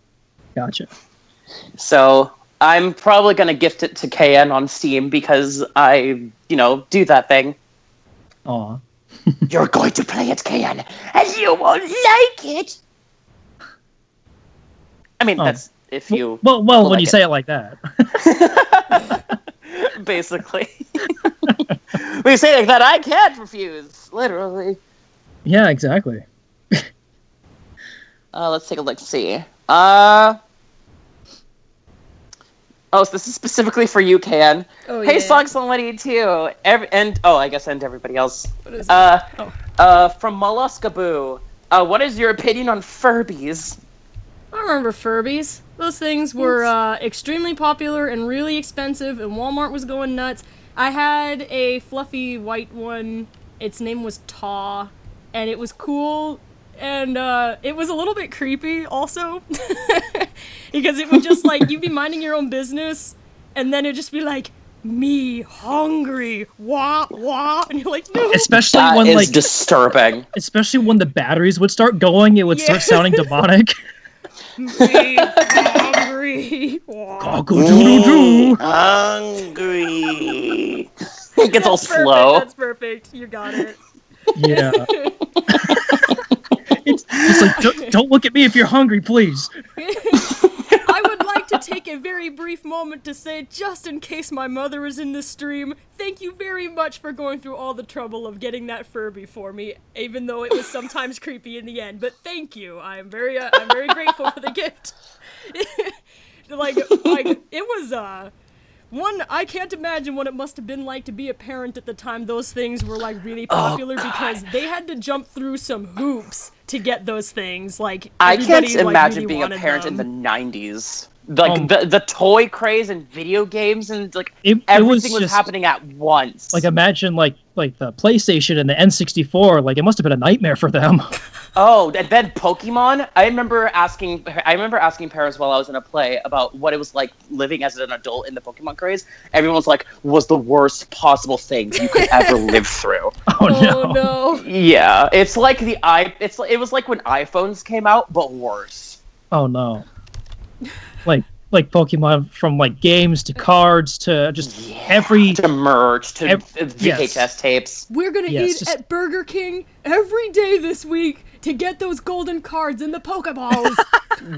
gotcha. So I'm probably gonna gift it to KN on Steam because I, do that thing. Aw. You're going to play it, KN, and you won't like it. I mean, that's if you. Well, when you say it like that. Basically. When you say it like that, I can't refuse. Literally. Yeah, exactly. Let's take a look. See. So this is specifically for you, KN. Oh, hey, yeah. SonicSong182. I guess and everybody else. What is From Molluskaboo. What is your opinion on Furbies? I remember Furbies. Those things were extremely popular and really expensive, and Walmart was going nuts. I had a fluffy white one. Its name was Taw, and it was cool, and it was a little bit creepy also, because it would just you'd be minding your own business, and then it'd just be like, me hungry, wah wah, and you're like, no. Especially that when is disturbing. Especially when the batteries would start going, it would start sounding demonic. Me hungry. Cock-a-doodle-doo. Hungry. It gets all slow. That's perfect. You got it. Yeah. it's like, don't look at me if you're hungry, please. I would like to take a very brief moment to say, just in case my mother is in this stream, thank you very much for going through all the trouble of getting that Furby for me, even though it was sometimes creepy in the end. But thank you. I'm very grateful for the gift. It was I can't imagine what it must have been like to be a parent at the time those things were really popular, because they had to jump through some hoops to get those things. I can't imagine really being a parent them. in the 90s. The toy craze and video games and everything was happening at once. Imagine the PlayStation and the N64. It must have been a nightmare for them. Oh, and then Pokemon. I remember asking parents while I was in a play about what it was like living as an adult in the Pokemon craze. Everyone was like, "Was the worst possible thing you could ever live through." Oh no. Yeah, it's like it was like when iPhones came out, but worse. Oh no. Like Pokemon, from games to cards to just to merch to VHS tapes. We're gonna eat at Burger King every day this week to get those golden cards in the Pokeballs.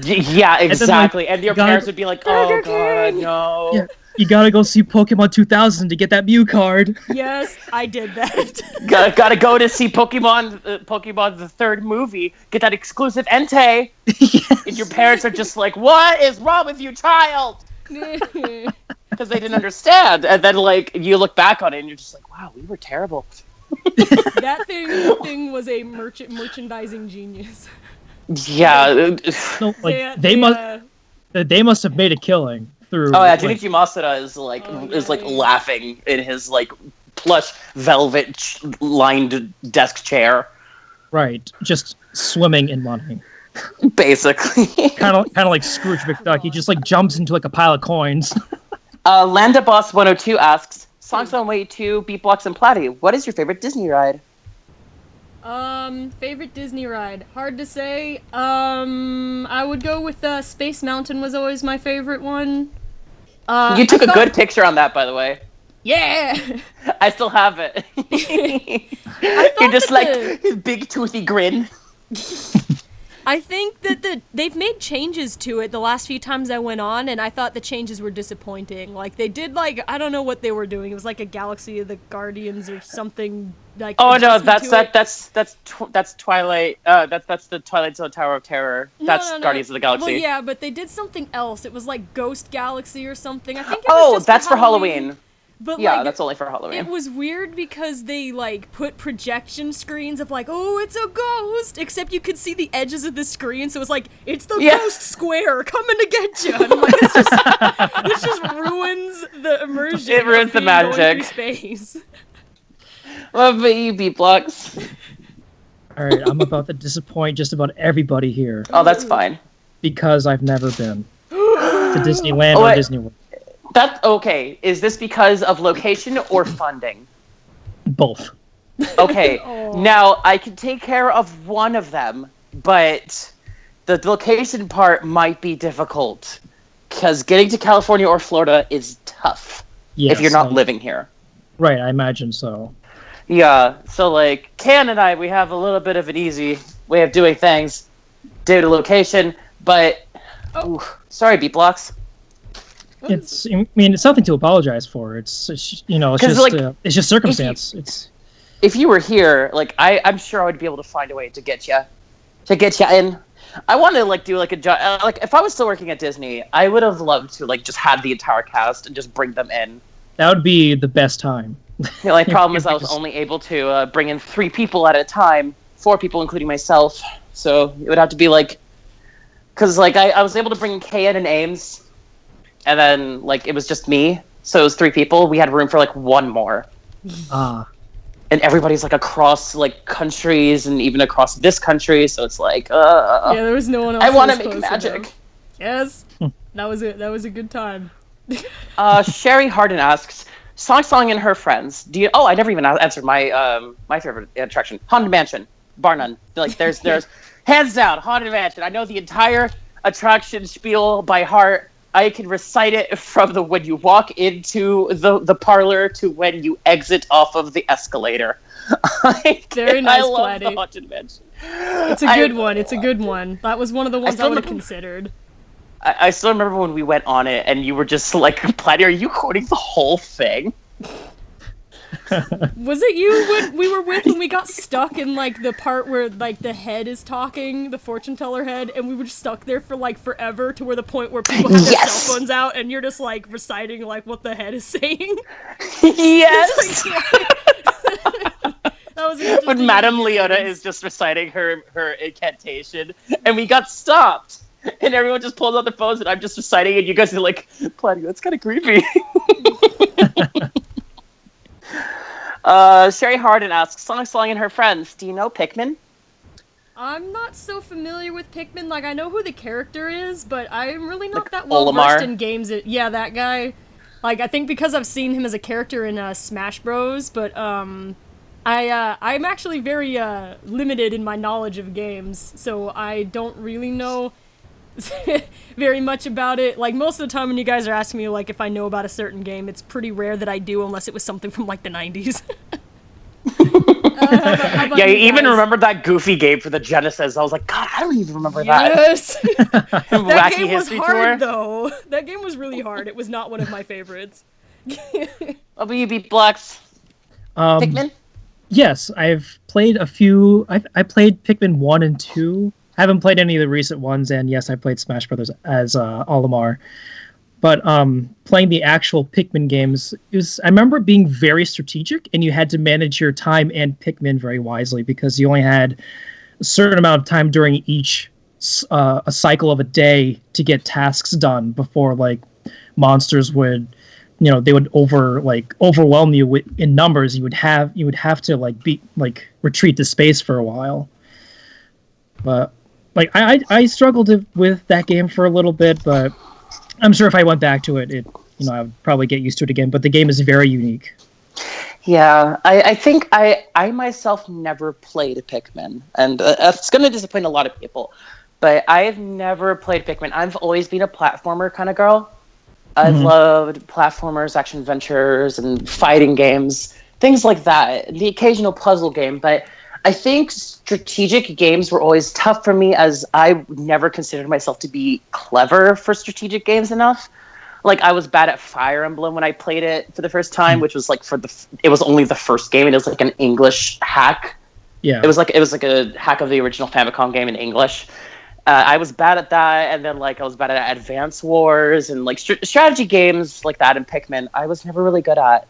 Yeah, exactly. And your parents would be like, Burger "Oh God, King!" no." Yeah. You gotta go see Pokemon 2000 to get that Mew card. Yes, I did that. Gotta go to see Pokemon the third movie, get that exclusive Entei. Yes. And your parents are just like, "What is wrong with you, child?" Because they didn't understand. And then you look back on it and you're just like, "Wow, we were terrible." That thing was a merchandising genius. Yeah. No, they must have made a killing. Through, Junichi Masuda is laughing in his plush velvet lined desk chair. Right, just swimming in money. Basically. Kind of like Scrooge McDuck. He just like jumps into like a pile of coins. Landa Boss 102 asks, SonicSong182, BeatBlox, and Platy, what is your favorite Disney ride? Favorite Disney ride. Hard to say. I would go with Space Mountain was always my favorite one. You took a good picture on that, by the way. Yeah! I still have it. You're just like his big toothy grin. I think that they've made changes to it the last few times I went on, and I thought the changes were disappointing. Like, they did, like, I don't know what they were doing. It was like a Galaxy of the Guardians or something. Like, oh no, that's Twilight. That's the Twilight Zone Tower of Terror. That's no. Guardians of the Galaxy. Well, yeah, but they did something else. It was like Ghost Galaxy or something. I think. It was just that's for Halloween. But yeah, like, that's only for Halloween. It was weird because they like put projection screens of like, oh, it's a ghost, except you could see the edges of the screen, so it's like, it's the ghost square coming to get you. And I'm like, this just ruins the immersion. It ruins the magic. Space. What about you, BeatBlox? All right, I'm about to disappoint just about everybody here. Oh, that's fine. Because I've never been to Disneyland or Disney World. That's okay. Is this because of location or funding? Both. Okay. Now, I can take care of one of them, but the location part might be difficult. Because getting to California or Florida is tough if you're not living here. Right, I imagine so. Yeah, so like, Can and I, we have a little bit of an easy way of doing things due to location, but... sorry, BeatBlox. It's nothing to apologize for. It's just circumstance. If you were here, like I'm sure I would be able to find a way to get you in. I want to like do like a job. Like if I was still working at Disney, I would have loved to like just have the entire cast and just bring them in. That would be the best time. The only problem is I was only able to bring in 3 people at a time, 4 people including myself. So it would have to be like, because like I was able to bring in KN and Ames. And then, like, it was just me. So it was 3 people. We had room for, like, 1 more. And everybody's, like, across, like, countries and even across this country. So it's like, Yeah, there was no one else. I want to make magic. Enough. Yes. That was it. That was a good time. Sherry Harden asks, SonicSong and her friends. I never even answered my my favorite attraction. Haunted Mansion. Bar none. Like, there's hands down, Haunted Mansion. I know the entire attraction spiel by heart. I can recite it from when you walk into the parlor to when you exit off of the escalator. Very nice, I love Platy. the Haunted Mansion. It's a good one. It's a good one. That was one of the ones I would have considered. I still remember when we went on it, and you were just like, Platy, are you quoting the whole thing? Was it you when we got stuck in like the part where like the head is talking, the fortune teller head, and we were just stuck there for like forever to where the point where people have their cell phones out and you're just like reciting like what the head is saying? Yes. That was when Madame Leota is just reciting her incantation, and we got stopped. And everyone just pulls out their phones, and I'm just reciting, and you guys are like, Platy, that's kind of creepy. Sherry Harden asks, SonicSong and her friends, do you know Pikmin? I'm not so familiar with Pikmin. Like, I know who the character is, but I'm really not that well versed in games. Yeah, that guy. Like, I think because I've seen him as a character in Smash Bros, but I'm actually very limited in my knowledge of games, so I don't really know very much about it. Like, most of the time when you guys are asking me, like, if I know about a certain game, it's pretty rare that I do, unless it was something from, like, the 90s. How about you you even guys? remember that goofy game for the Genesis. I was like, God, I don't even remember yes. that. That game was hard, though. That game was really hard. It was not one of my favorites. What about you, BeatBlox? Pikmin? Yes, I've played a few. I played Pikmin 1 and 2. I haven't played any of the recent ones, and yes, I played Smash Brothers as Olimar. But playing the actual Pikmin games, I remember it being very strategic, and you had to manage your time and Pikmin very wisely, because you only had a certain amount of time during each a cycle of a day to get tasks done before like monsters would they would overwhelm you in numbers. You would have to retreat to space for a while. But I struggled with that game for a little bit, but I'm sure if I went back to it, I would probably get used to it again. But the game is very unique. Yeah, I think I myself never played Pikmin, and it's going to disappoint a lot of people, but I've never played Pikmin. I've always been a platformer kind of girl. I've loved platformers, action adventures, and fighting games, things like that, the occasional puzzle game, but I think strategic games were always tough for me, as I never considered myself to be clever for strategic games enough. Like, I was bad at Fire Emblem when I played it for the first time, which was it was only the first game, and it was like an English hack. Yeah. It was like a hack of the original Famicom game in English. I was bad at that, and then I was bad at Advance Wars and strategy games like that, and Pikmin I was never really good at.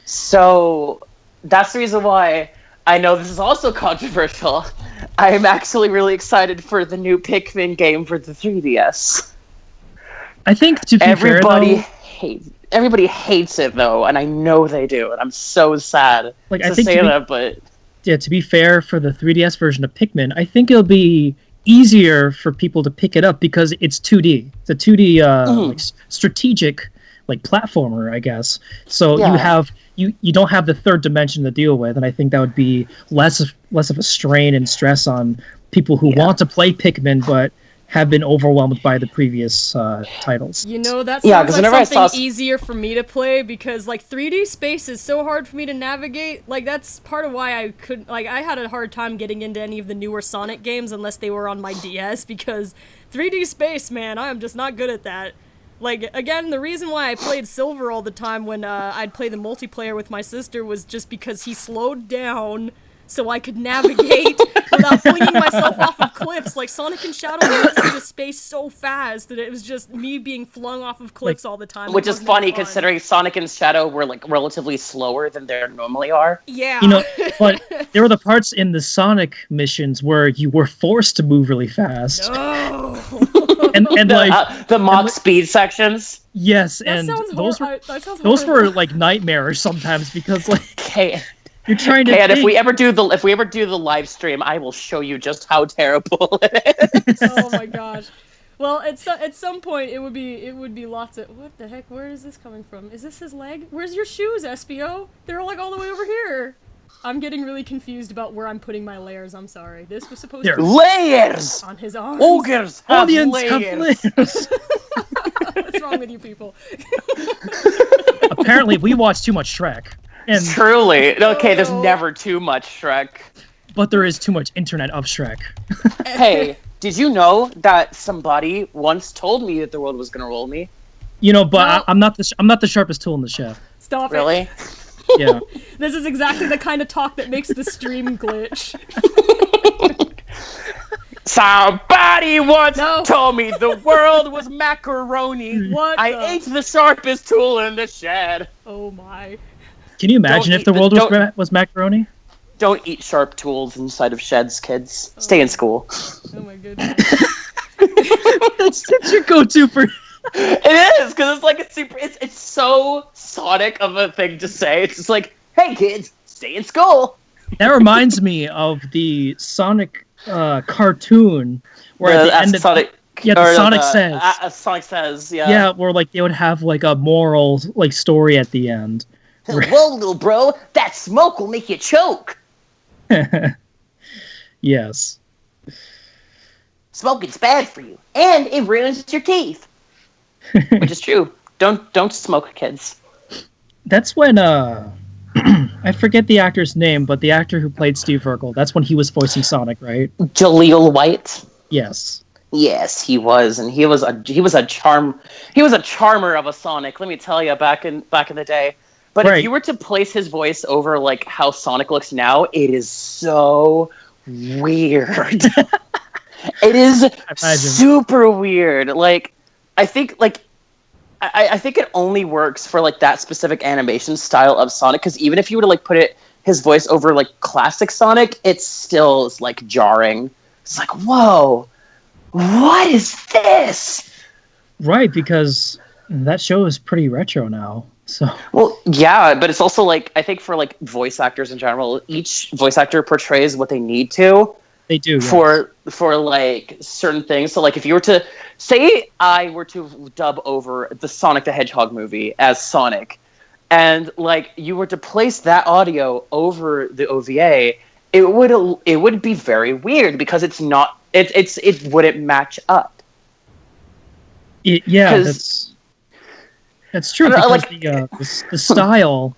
So that's the reason why I know this is also controversial. I am actually really excited for the new Pikmin game for the 3DS. I think to be everybody fair, everybody hates it though, and I know they do, and I'm so sad to say that. But yeah, to be fair, for the 3DS version of Pikmin, I think it'll be easier for people to pick it up because it's 2D. It's a 2D strategic platformer, I guess. So you don't have the third dimension to deal with, and I think that would be less of a strain and stress on people who want to play Pikmin but have been overwhelmed by the previous titles. That sounds like something easier for me to play, because 3D space is so hard for me to navigate. That's part of why I couldn't, I had a hard time getting into any of the newer Sonic games unless they were on my DS, because 3D space, man, I am just not good at that. Again, the reason why I played Silver all the time when I'd play the multiplayer with my sister was just because he slowed down so I could navigate without flinging myself off of cliffs. Sonic and Shadow moved through the space so fast that it was just me being flung off of cliffs all the time. Which is funny considering Sonic and Shadow were relatively slower than they normally are. Yeah. But there were the parts in the Sonic missions where you were forced to move really fast. No. and the Mach speed sections. Yes, that and sounds those were nightmares sometimes, because you're trying to. And if we ever do the live stream, I will show you just how terrible it is. Oh my gosh. Well, at some point it would be lots of, what the heck? Where is this coming from? Is this his leg? Where's your shoes, Espio? They're all the way over here. I'm getting really confused about where I'm putting my layers. I'm sorry. This was supposed to be layers on his arms. Ogres have layers. What's wrong with you people? Apparently, we watch too much Shrek. And truly. Okay, there's never too much Shrek. But there is too much internet of Shrek. Hey, did you know that somebody once told me that the world was gonna roll me? But I'm not the sharpest tool in the shed. Stop it. Really? Yeah. This is exactly the kind of talk that makes the stream glitch. Somebody once told me the world was macaroni. What? I ate the sharpest tool in the shed. Oh my. Can you imagine if the world was macaroni? Don't eat sharp tools inside of sheds, kids. Stay in school. Oh my goodness. That's your go-to for... It is, because it's so Sonic of a thing to say. It's just hey kids, stay in school. That reminds me of the Sonic cartoon where at the end of Sonic... Sonic Says. Sonic Says, yeah. Yeah, where they would have a moral story at the end. Whoa, little bro, that smoke will make you choke. Yes. Smoking's bad for you, and it ruins your teeth. Which is true. Don't smoke, kids. That's when I forget the actor's name, but the actor who played Steve Urkel, that's when he was voicing Sonic, right? Jaleel White. Yes. Yes, he was, and he was a charmer of a Sonic. Let me tell you, back in the day. But if you were to place his voice over how Sonic looks now, it is so weird. It is super weird. I think I think it only works for that specific animation style of Sonic, because even if you were to put his voice over classic Sonic, it still is jarring. It's whoa, what is this? Right, because that show is pretty retro now. So Well, yeah, but it's also like I think for like voice actors in general, each voice actor portrays what they need to they do, yes. for like certain things. So like if you were to say I were to dub over the Sonic the Hedgehog movie as Sonic, and like you were to place that audio over the OVA, it would be very weird because it wouldn't match up. Yeah, that's true because like the style,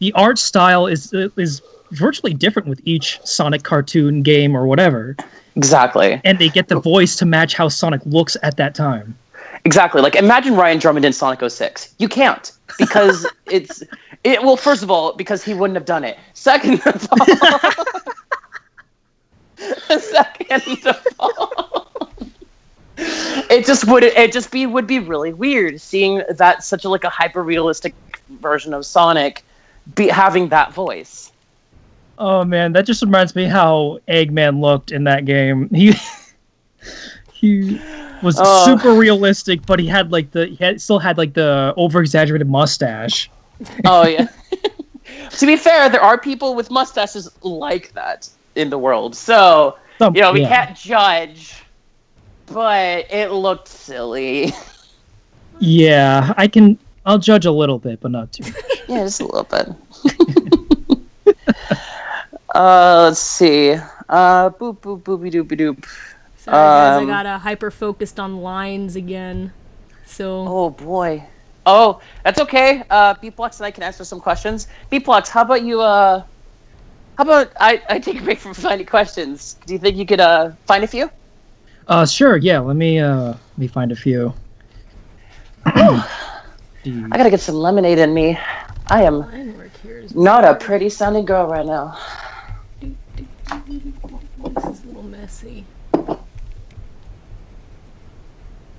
the art style is virtually different with each Sonic cartoon, game, or whatever. exactly. And they get the voice to match how Sonic looks at that time. Exactly. Like, imagine Ryan Drummond in Sonic 06. You can't, because well, first of all, because he wouldn't have done it. Second of all, would be really weird seeing that such a hyper realistic version of Sonic having that voice. Oh man, that just reminds me how Eggman looked in that game. He was super realistic, but he still had the over exaggerated mustache. Oh yeah. To be fair, there are people with mustaches like that in the world, so we can't judge. But it looked silly. Yeah, I'll judge a little bit, but not too much. Yeah, just a little bit. Let's see. Boop boop boopy doopy doop. Sorry guys, I got hyper focused on lines again. So. Oh boy. Oh, that's okay. BeatBlox and I can answer some questions. BeatBlox, how about you? How about I take a break from finding questions? Do you think you could find a few? Sure. Yeah. Let me find a few. I gotta get some lemonade in me. I am not a pretty sounding girl right now. This is a little messy.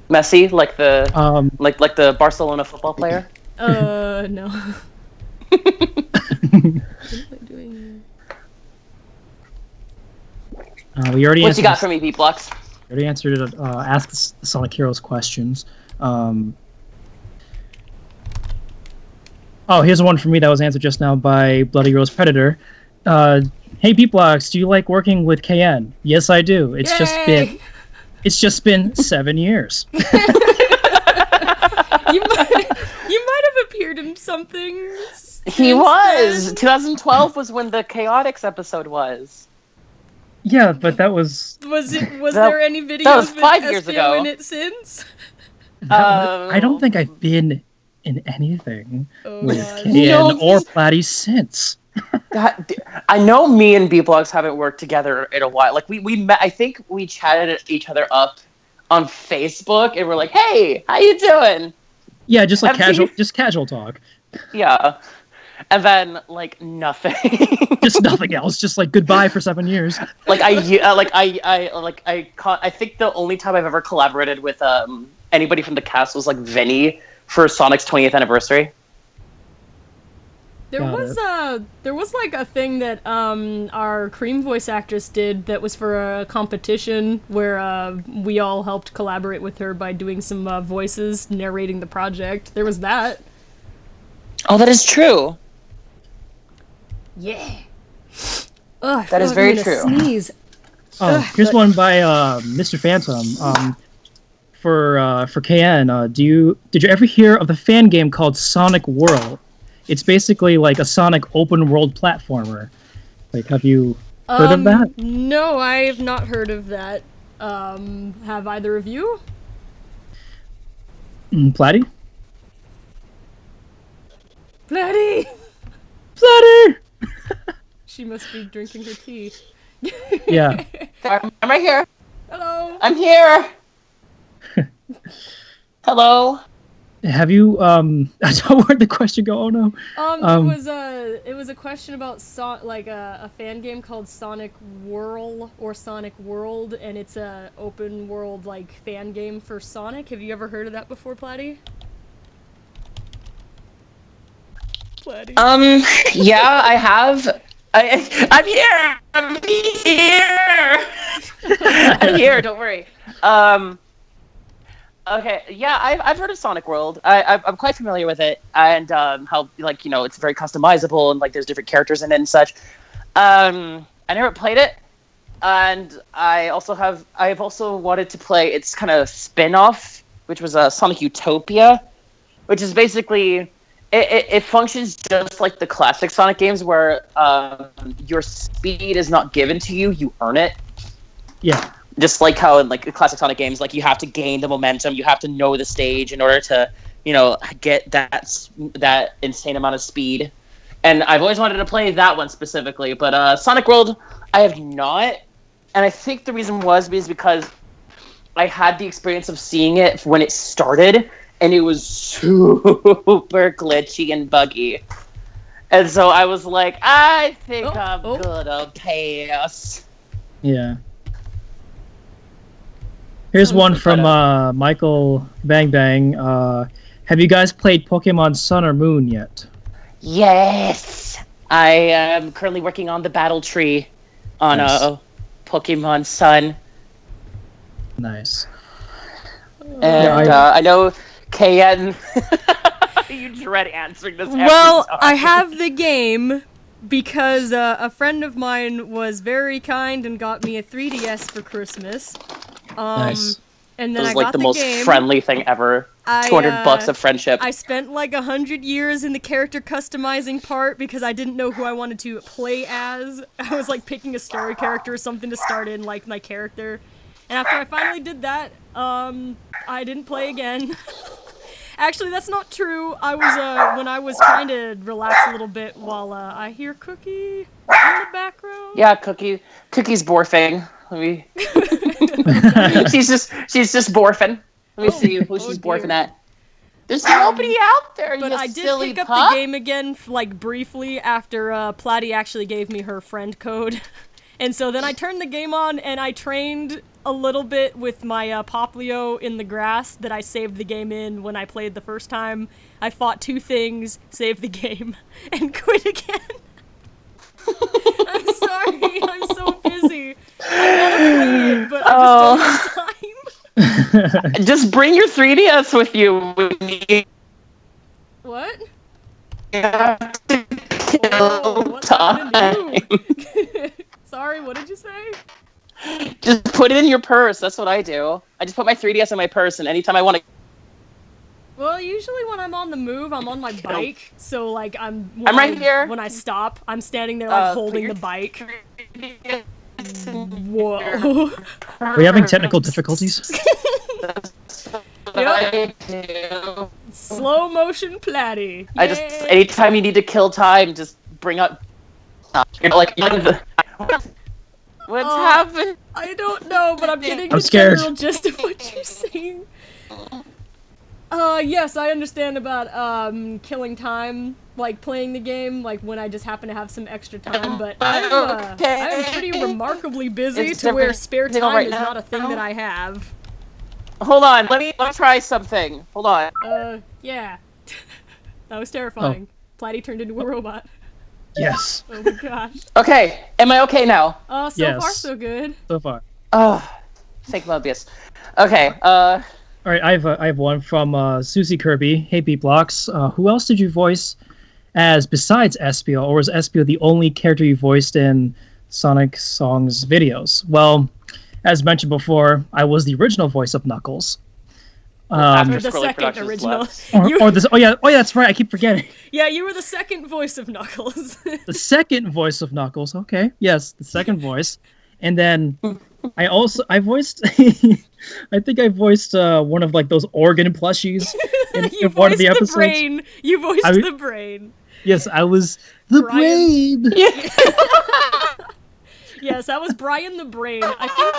Messy, like the like the Barcelona football player. No. What am I doing here? We already. What you got for me, BeatBlox? We already answered it. Ask the Sonic Heroes questions. Here's one for me that was answered just now by Bloody Rose Predator. Hey BeatBlox, do you like working with KN? Yes, I do. It's just been 7 years. You might have appeared in something. He was. Then. 2012 was when the Chaotix episode was. Yeah, but that was. Was there any videos that was 5 with years Espio ago. in it since? I don't think I've been in anything with God. KN or Platty since. God, I know me and BeatBlox haven't worked together in a while. Like we met. I think we chatted each other up on Facebook, and we're like, "Hey, how you doing?" Yeah, just casual talk. Yeah, and then nothing. Just nothing else. Just goodbye for 7 years. I think the only time I've ever collaborated with anybody from the cast was Vinny for Sonic's 20th anniversary. There was a thing that our Cream voice actress did that was for a competition where we all helped collaborate with her by doing some voices narrating the project. There was that. Oh, that is true. Yeah. Ugh, that is very true. Sneeze. Here's one by Mr. Phantom. For KN, did you ever hear of the fan game called Sonic World? It's basically like a Sonic open world platformer. Have you heard of that? No, I have not heard of that. Have either of you? Platty? Platty! Platty! She must be drinking her tea. Yeah. I'm right here. Hello. I'm here. Hello. Have you where'd the question go? Oh no. It was a question about a fan game called Sonic Whirl or Sonic World, and it's a open world fan game for Sonic. Have you ever heard of that before, Platty? Platty. Yeah, I have. I'm here. I'm here. I'm here. Don't worry. Okay, yeah, I've heard of Sonic World. I'm quite familiar with it, and how like it's very customizable and like there's different characters in it and such. I never played it, and I've also wanted to play its kind of spin-off, which was Sonic Utopia, which is basically it functions just like the classic Sonic games where your speed is not given to you, you earn it. Yeah. Just like how in like the classic Sonic games, like you have to gain the momentum, you have to know the stage in order to, get that insane amount of speed. And I've always wanted to play that one specifically, but Sonic World, I have not. And I think the reason was because I had the experience of seeing it when it started, and it was super glitchy and buggy. And so I was like, I think I'm gonna pass. Yeah. Here's one from Michael Bang Bang. Have you guys played Pokemon Sun or Moon yet? Yes! I am currently working on the battle tree on Pokemon Sun. Nice. And I know KN, you dread answering this every Well, time. I have the game because a friend of mine was very kind and got me a 3DS for Christmas. Nice. And It then was I like got the the most game. friendly thing ever. $200 of friendship. I spent like 100 years in the character customizing part because I didn't know who I wanted to play as. I was like picking a story character or something to start in, like my character. And after I finally did that, I didn't play again. Actually, that's not true. I was, when I was trying to relax a little bit while, I hear Cookie in the background. Yeah, Cookie's borfing. Let me... she's just borfing. Let me see who she's borfing at. There's nobody out there, But you I did silly pick up pup. the game again, like, briefly after, Platty actually gave me her friend code. And so then I turned the game on and I trained a little bit with my Poplio in the grass that I saved the game in when I played the first time. I fought 2 things, saved the game, and quit again. I'm sorry, I'm so busy. I want to play it, but I just don't have time. Just bring your 3DS with you when you What? have to kill Whoa, what happened time. to you? Sorry, what did you say? Just put it in your purse. That's what I do. I just put my 3DS in my purse, and anytime I want to... Well, usually when I'm on the move, I'm on my bike, so like I'm right here. When I stop, I'm standing there like holding the bike. Whoa. Are we having technical difficulties? Yep. I do. Slow motion Platty. I just Yay. anytime you need to kill time, just bring up. What's happened? I don't know, but I'm getting I'm the scared. general gist of what you're saying. Yes, I understand about, killing time, like, playing the game, like, when I just happen to have some extra time, but I'm pretty remarkably busy It's to where different. spare Hang on time right is now. not a thing that I have. Hold on, let me try something. Hold on. Yeah. That was terrifying. Platty turned into a robot. Yes. Oh my gosh. Okay, am I okay now? So Yes. far so good. So far. Thank Mobius. Okay, All right, I have one from Susie Kirby. Hey, BeatBlox. Who else did you voice as besides Espio, or was Espio the only character you voiced in Sonic Songs videos? Well, as mentioned before, I was the original voice of Knuckles. after Or the Skrillex second Productions original. left. Or this. Oh yeah, that's right. I keep forgetting. Yeah, you were the second voice of Knuckles. The second voice of Knuckles. Okay, yes, the second voice. And then I voiced. I think I voiced one of like those organ plushies in You one of voiced the episodes. brain. You voiced the brain. Yes, I was the Brian. brain. Yes, that was Brian the Brain. I think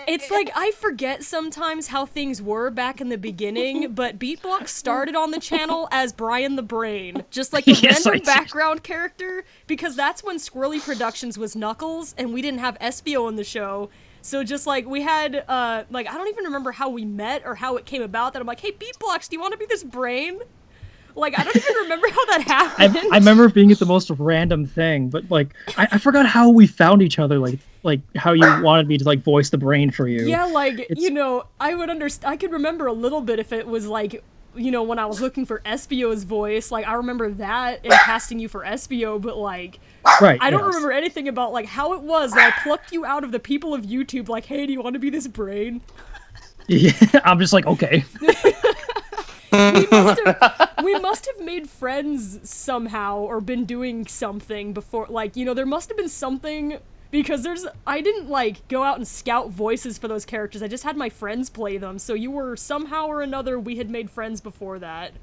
it's like I forget sometimes how things were back in the beginning, but BeatBlox started on the channel as Brian the Brain, just like a Yes, I random did. background character, because that's when Squirrely Productions was Knuckles, and we didn't have Espio in the show. So just like we had, like I don't even remember how we met or how it came about that I'm like, hey BeatBlox, do you want to be this brain? Like, I don't even remember how that happened. I remember being at the most random thing, but like I forgot how we found each other. Like like how you wanted me to like voice the brain for you. Yeah, like, you know, I would understand. I could remember a little bit if it was like, you know, when I was looking for Espio's voice, like I remember that and casting you for Espio, but like, Right. I don't remember anything about like how it was that I plucked you out of the people of YouTube. Like, hey, do you want to be this brain? Yeah, I'm just like, okay. We must have made friends somehow or been doing something before. Like, you know, there must have been something. Because I didn't, like, go out and scout voices for those characters. I just had my friends play them. So you were, somehow or another, we had made friends before that.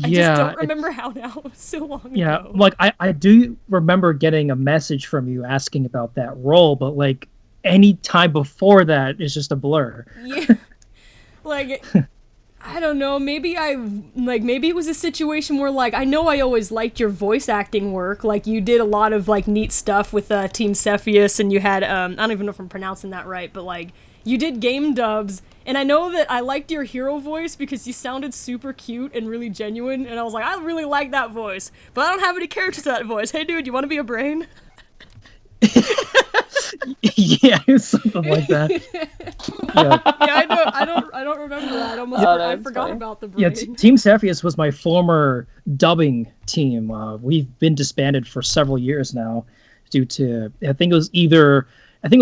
I just don't remember how now. It was so long ago. Yeah, like, I do remember getting a message from you asking about that role, but, like, any time before that is just a blur. Yeah. Like... I don't know, maybe maybe it was a situation where, like, I know I always liked your voice acting work, like, you did a lot of, like, neat stuff with, Team Cepheus, and you had, I don't even know if I'm pronouncing that right, but, like, you did game dubs, and I know that I liked your hero voice because you sounded super cute and really genuine, and I was like, I really like that voice, but I don't have any characters to that voice. Hey, dude, you want to be a brain? Yeah, something like that. Yeah, I don't remember that. I forgot about the brain. yeah. Team Cepheus was my former dubbing team. We've been disbanded for several years now, due to I think it was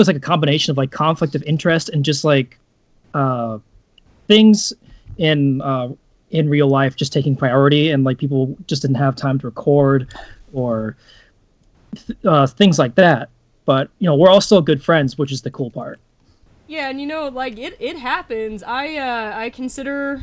like a combination of like conflict of interest and just like things in real life just taking priority, and like people just didn't have time to record or things like that. But, you know, we're all still good friends, which is the cool part. Yeah, and you know, like, it happens. I consider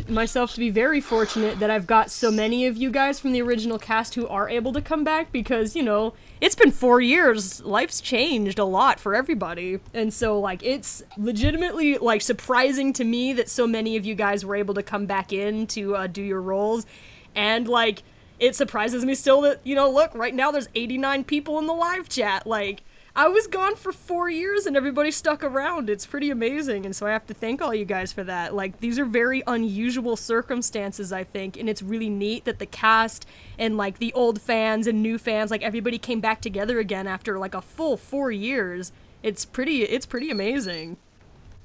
myself to be very fortunate that I've got so many of you guys from the original cast who are able to come back because, you know, it's been 4 years. Life's changed a lot for everybody. And so, like, it's legitimately, like, surprising to me that so many of you guys were able to come back in to do your roles. And, like... it surprises me still that, you know, look, right now there's 89 people in the live chat. Like, I was gone for 4 years and everybody stuck around. It's pretty amazing, and so I have to thank all you guys for that. Like, these are very unusual circumstances, I think, and it's really neat that the cast and, like, the old fans and new fans, like, everybody came back together again after, like, a full 4 years. It's pretty amazing.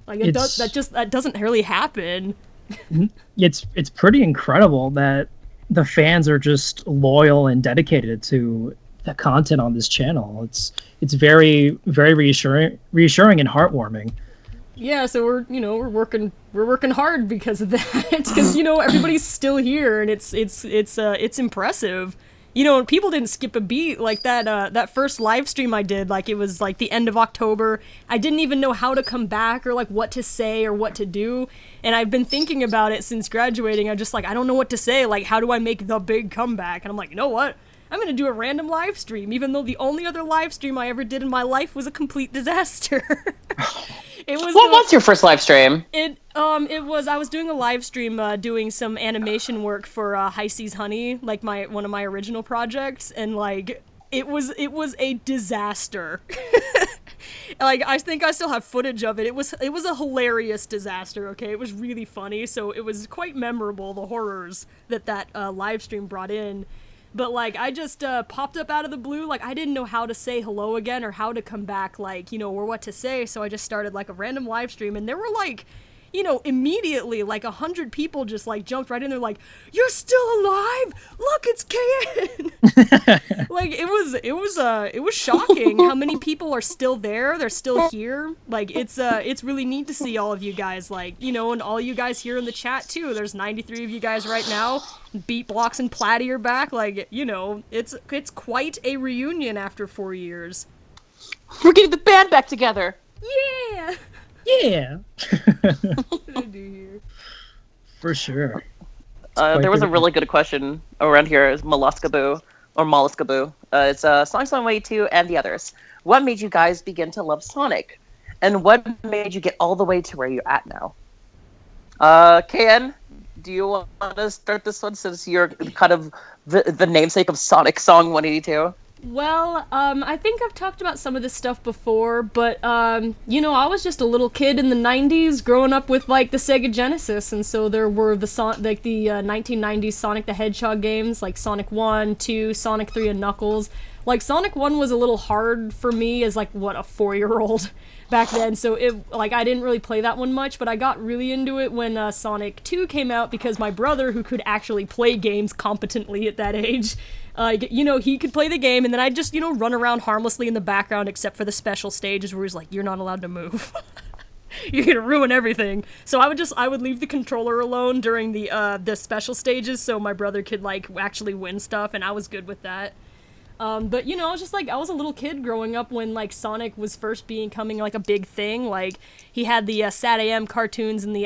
Like, that doesn't really happen. It's pretty incredible that the fans are just loyal and dedicated to the content on this channel. It's very, very reassuring and heartwarming. Yeah, so we're working hard because of that. Because, you know, everybody's still here, and it's impressive. You know, people didn't skip a beat. Like that first live stream I did, like, it was like the end of October. I didn't even know how to come back or like what to say or what to do. And I've been thinking about it since graduating. I'm just like, I don't know what to say. Like, how do I make the big comeback? And I'm like, you know what? I'm gonna do a random live stream, even though the only other live stream I ever did in my life was a complete disaster. What was your first live stream? I was doing a live stream doing some animation work for High Seas Honey, like one of my original projects, and like it was a disaster. Like, I think I still have footage of it. It was a hilarious disaster, okay? It was really funny, so it was quite memorable, the horrors that live stream brought in. But, like, I just popped up out of the blue. Like, I didn't know how to say hello again or how to come back, like, you know, or what to say. So I just started, like, a random live stream. And there were, like, you know, immediately, like, 100 people just, like, jumped right in there, like, you're still alive! Look, it's KN! Like, it was shocking how many people are still there. They're still here. Like, it's really neat to see all of you guys, like, you know, and all you guys here in the chat, too. There's 93 of you guys right now. BeatBlox and Platty are back. Like, you know, it's quite a reunion after 4 years. We're getting the band back together. Yeah! Yeah. What did I do here? For sure. There was a really good question around here. Is Molluscaboo or Molluscaboo? It's SonicSong182 and the others. What made you guys begin to love Sonic, and what made you get all the way to where you're at now? KN, do you want to start this one since you're kind of the namesake of SonicSong182? Well, I think I've talked about some of this stuff before, but, you know, I was just a little kid in the 90s growing up with, like, the Sega Genesis, and so there were the 1990s Sonic the Hedgehog games, like Sonic 1, 2, Sonic 3, and Knuckles. Like, Sonic 1 was a little hard for me as, like, what, a 4-year-old back then, so I didn't really play that one much, but I got really into it when Sonic 2 came out because my brother, who could actually play games competently at that age, you know, he could play the game, and then I'd just, you know, run around harmlessly in the background except for the special stages where he's like, you're not allowed to move. You're gonna ruin everything. So I would leave the controller alone during the special stages so my brother could, like, actually win stuff, and I was good with that. But, you know, I was just, like, I was a little kid growing up when, like, Sonic was first becoming, like, a big thing. Like, he had the Sat AM cartoons and the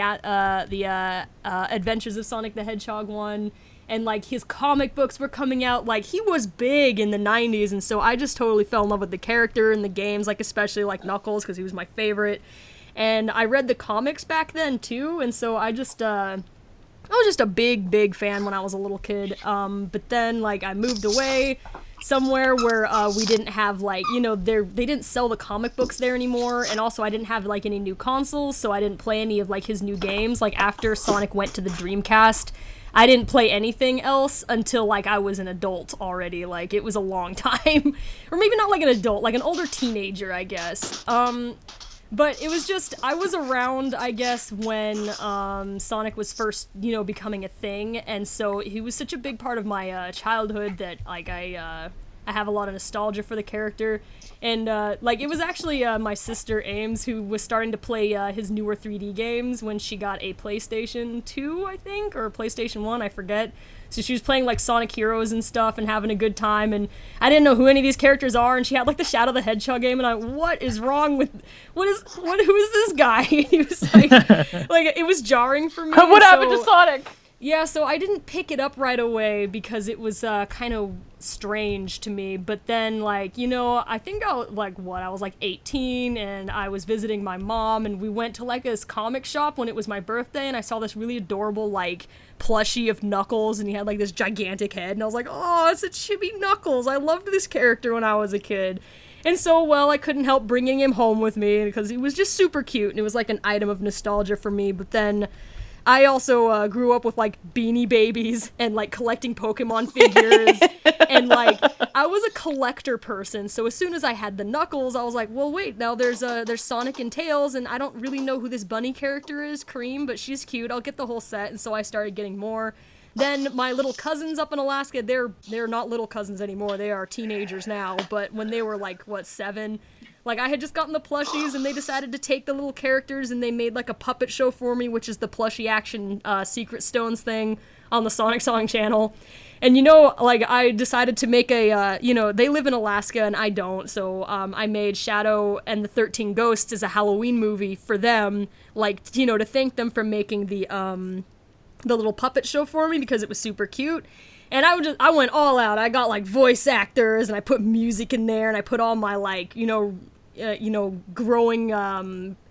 Adventures of Sonic the Hedgehog one, and, like, his comic books were coming out. Like, he was big in the 90s, and so I just totally fell in love with the character and the games, like, especially, like, Knuckles, because he was my favorite. And I read the comics back then, too, and so I was just a big fan when I was a little kid. But then, like, I moved away somewhere where we didn't have, like, you know, they didn't sell the comic books there anymore, and also I didn't have, like, any new consoles, so I didn't play any of, like, his new games. Like, after Sonic went to the Dreamcast, I didn't play anything else until, like, I was an adult already. Like, it was a long time. Or maybe not like an adult, like an older teenager, I guess. But it was just, I was around, I guess, when Sonic was first, you know, becoming a thing, and so he was such a big part of my childhood that, like, I have a lot of nostalgia for the character. And, like, it was actually my sister Ames who was starting to play his newer 3D games when she got a PlayStation 2, I think, or PlayStation 1, I forget. So she was playing, like, Sonic Heroes and stuff and having a good time, and I didn't know who any of these characters are, and she had, like, the Shadow the Hedgehog game, and what is wrong with, who is this guy? He was, like, it was jarring for me. What happened to Sonic? Yeah, so I didn't pick it up right away because it was kind of strange to me, but then, like, you know, I think I was like 18, and I was visiting my mom, and we went to, like, this comic shop when it was my birthday, and I saw this really adorable, like, plushie of Knuckles, and he had, like, this gigantic head, and I was like, oh, it's a chibi Knuckles. I loved this character when I was a kid. And so, well, I couldn't help bringing him home with me because he was just super cute, and it was like an item of nostalgia for me. But then I also grew up with, like, Beanie Babies and, like, collecting Pokemon figures, and, like, I was a collector person, so as soon as I had the Knuckles, I was like, well, wait, now there's Sonic and Tails, and I don't really know who this bunny character is, Cream, but she's cute, I'll get the whole set, and so I started getting more. Then my little cousins up in Alaska, they're not little cousins anymore, they are teenagers now, but when they were, like, 7... Like, I had just gotten the plushies, and they decided to take the little characters, and they made, like, a puppet show for me, which is the plushie action Secret Stones thing on the Sonic Song channel. And, you know, like, I decided to make a, you know, they live in Alaska, and I don't, so I made Shadow and the 13 Ghosts as a Halloween movie for them, like, you know, to thank them for making the little puppet show for me, because it was super cute. And I went all out. I got, like, voice actors, and I put music in there, and I put all my, like, growing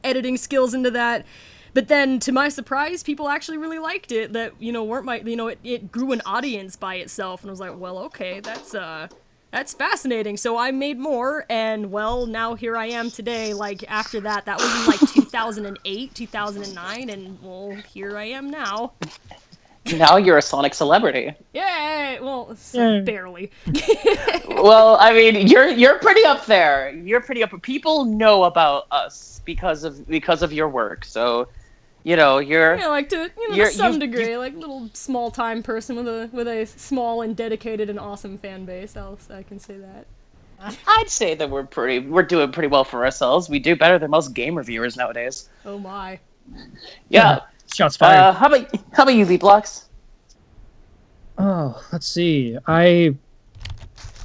editing skills into that. But then, to my surprise, people actually really liked it. That, you know, it grew an audience by itself, and I was like, well, okay, that's fascinating. So I made more, and, well, now here I am today. Like, after that was in, like, 2008, 2009, and, well, here I am now. Now you're a Sonic celebrity. Yay! Well, barely. Well, I mean, you're pretty up there. You're pretty up. People know about us because of your work. So, you know, you're. Yeah, like to some degree, like little small time person with a small and dedicated and awesome fan base. I can say that. I'd say that we're doing pretty well for ourselves. We do better than most game reviewers nowadays. Oh my. Yeah. Shots fired. How about you, BeatBlox? Oh, let's see. I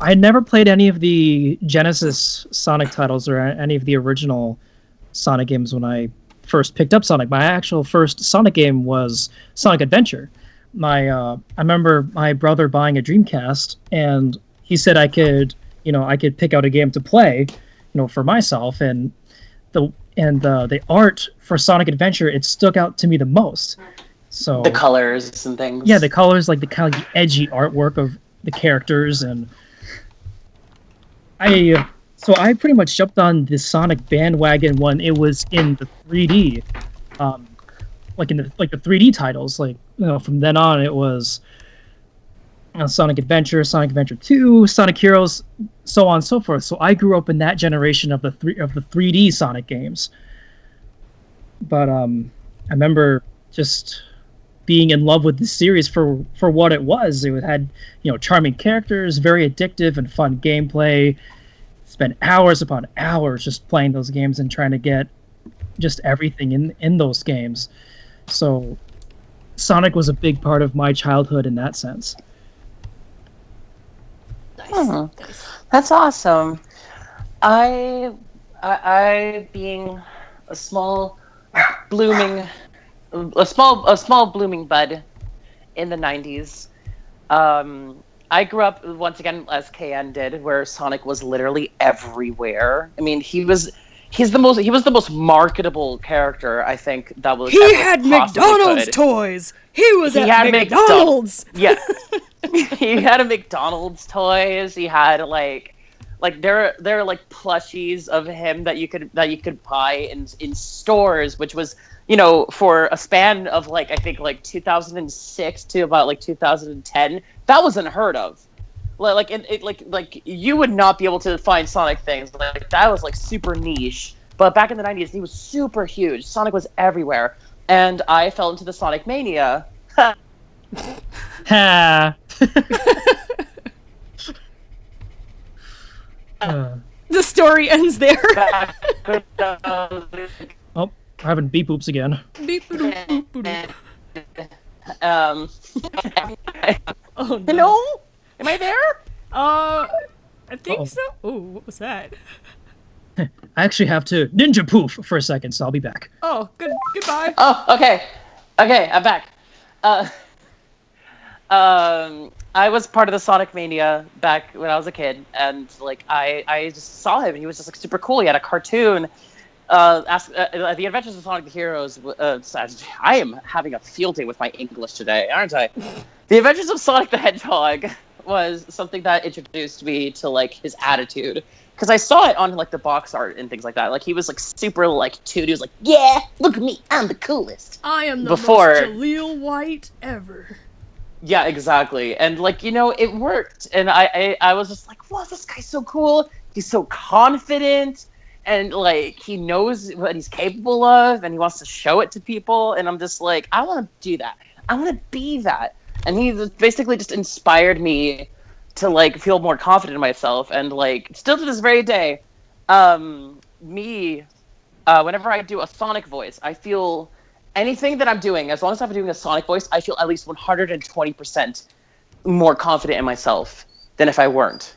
never played any of the Genesis Sonic titles or any of the original Sonic games when I first picked up Sonic. My actual first Sonic game was Sonic Adventure. I remember my brother buying a Dreamcast, and he said I could pick out a game to play, for myself, and the art for Sonic Adventure, it stuck out to me the most. So the colors and things. Yeah, the colors, like the kind of edgy artwork of the characters, and I pretty much jumped on the Sonic bandwagon when it was in the 3D, like in the 3D titles. Like, from then on it was Sonic Adventure, Sonic Adventure 2, Sonic Heroes, so on and so forth. So I grew up in that generation of the 3D Sonic games. But I remember just being in love with the series for what it was. It had, charming characters, very addictive and fun gameplay. Spent hours upon hours just playing those games and trying to get just everything in those games. So Sonic was a big part of my childhood in that sense. Nice. Nice. That's awesome. I being a small blooming bud in the 90s. I grew up once again as KN did, where Sonic was literally everywhere. I mean, he was the most marketable character, I think, that was. He had McDonald's toys. He had McDonald's. Yeah. He had a McDonald's toys. He had like there are like plushies of him that you could buy in stores, which was, for a span of I think 2006 to about 2010, that was unheard of. Like you would not be able to find Sonic things that was super niche. But back in the 90s, he was super huge. Sonic was everywhere, and I fell into the Sonic mania. Ha. The story ends there. Oh, we're having beep boops again. Beep boop boop boop. Oh, no. Hello? Am I there? I think so. Oh, what was that? I actually have to ninja poof for a second, so I'll be back. Oh, goodbye. Oh, okay. Okay, I'm back. I was part of the Sonic Mania back when I was a kid, and I just saw him, and he was just super cool. He had a cartoon. The Adventures of Sonic the Heroes. I am having a field day with my English today, aren't I? The Adventures of Sonic the Hedgehog was something that introduced me to his attitude, because I saw it on the box art and things like that. He was super toot. He was like, "Yeah, look at me, I'm the coolest." I am the most Jaleel White ever. Yeah, exactly. And it worked. And I was just like, wow, this guy's so cool. He's so confident, and he knows what he's capable of, and he wants to show it to people. And I'm just like, I want to do that. I want to be that. And he basically just inspired me to feel more confident in myself. And still to this very day, whenever I do a Sonic voice, I feel anything that I'm doing, as long as I'm doing a Sonic voice, I feel at least 120% more confident in myself than if I weren't.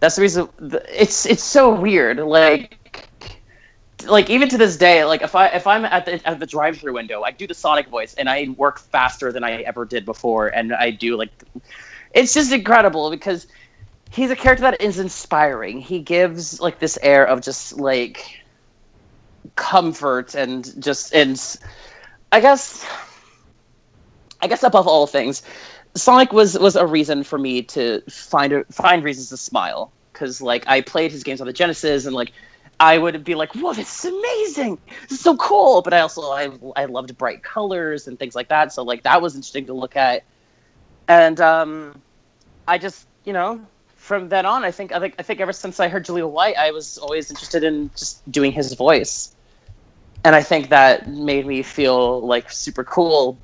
That's the reason. It's so weird. Even to this day, if I'm at the drive-thru window, I do the Sonic voice, and I work faster than I ever did before. And I do it's just incredible, because he's a character that is inspiring. He gives this air of just comfort and I guess above all things, Sonic was a reason for me to find reasons to smile, because I played his games on the Genesis, and I would be like, whoa, this is amazing, this is so cool, but I loved bright colors and things like that, so that was interesting to look at. And I just, from then on, I think ever since I heard Jaleel White, I was always interested in just doing his voice. And I think that made me feel super cool,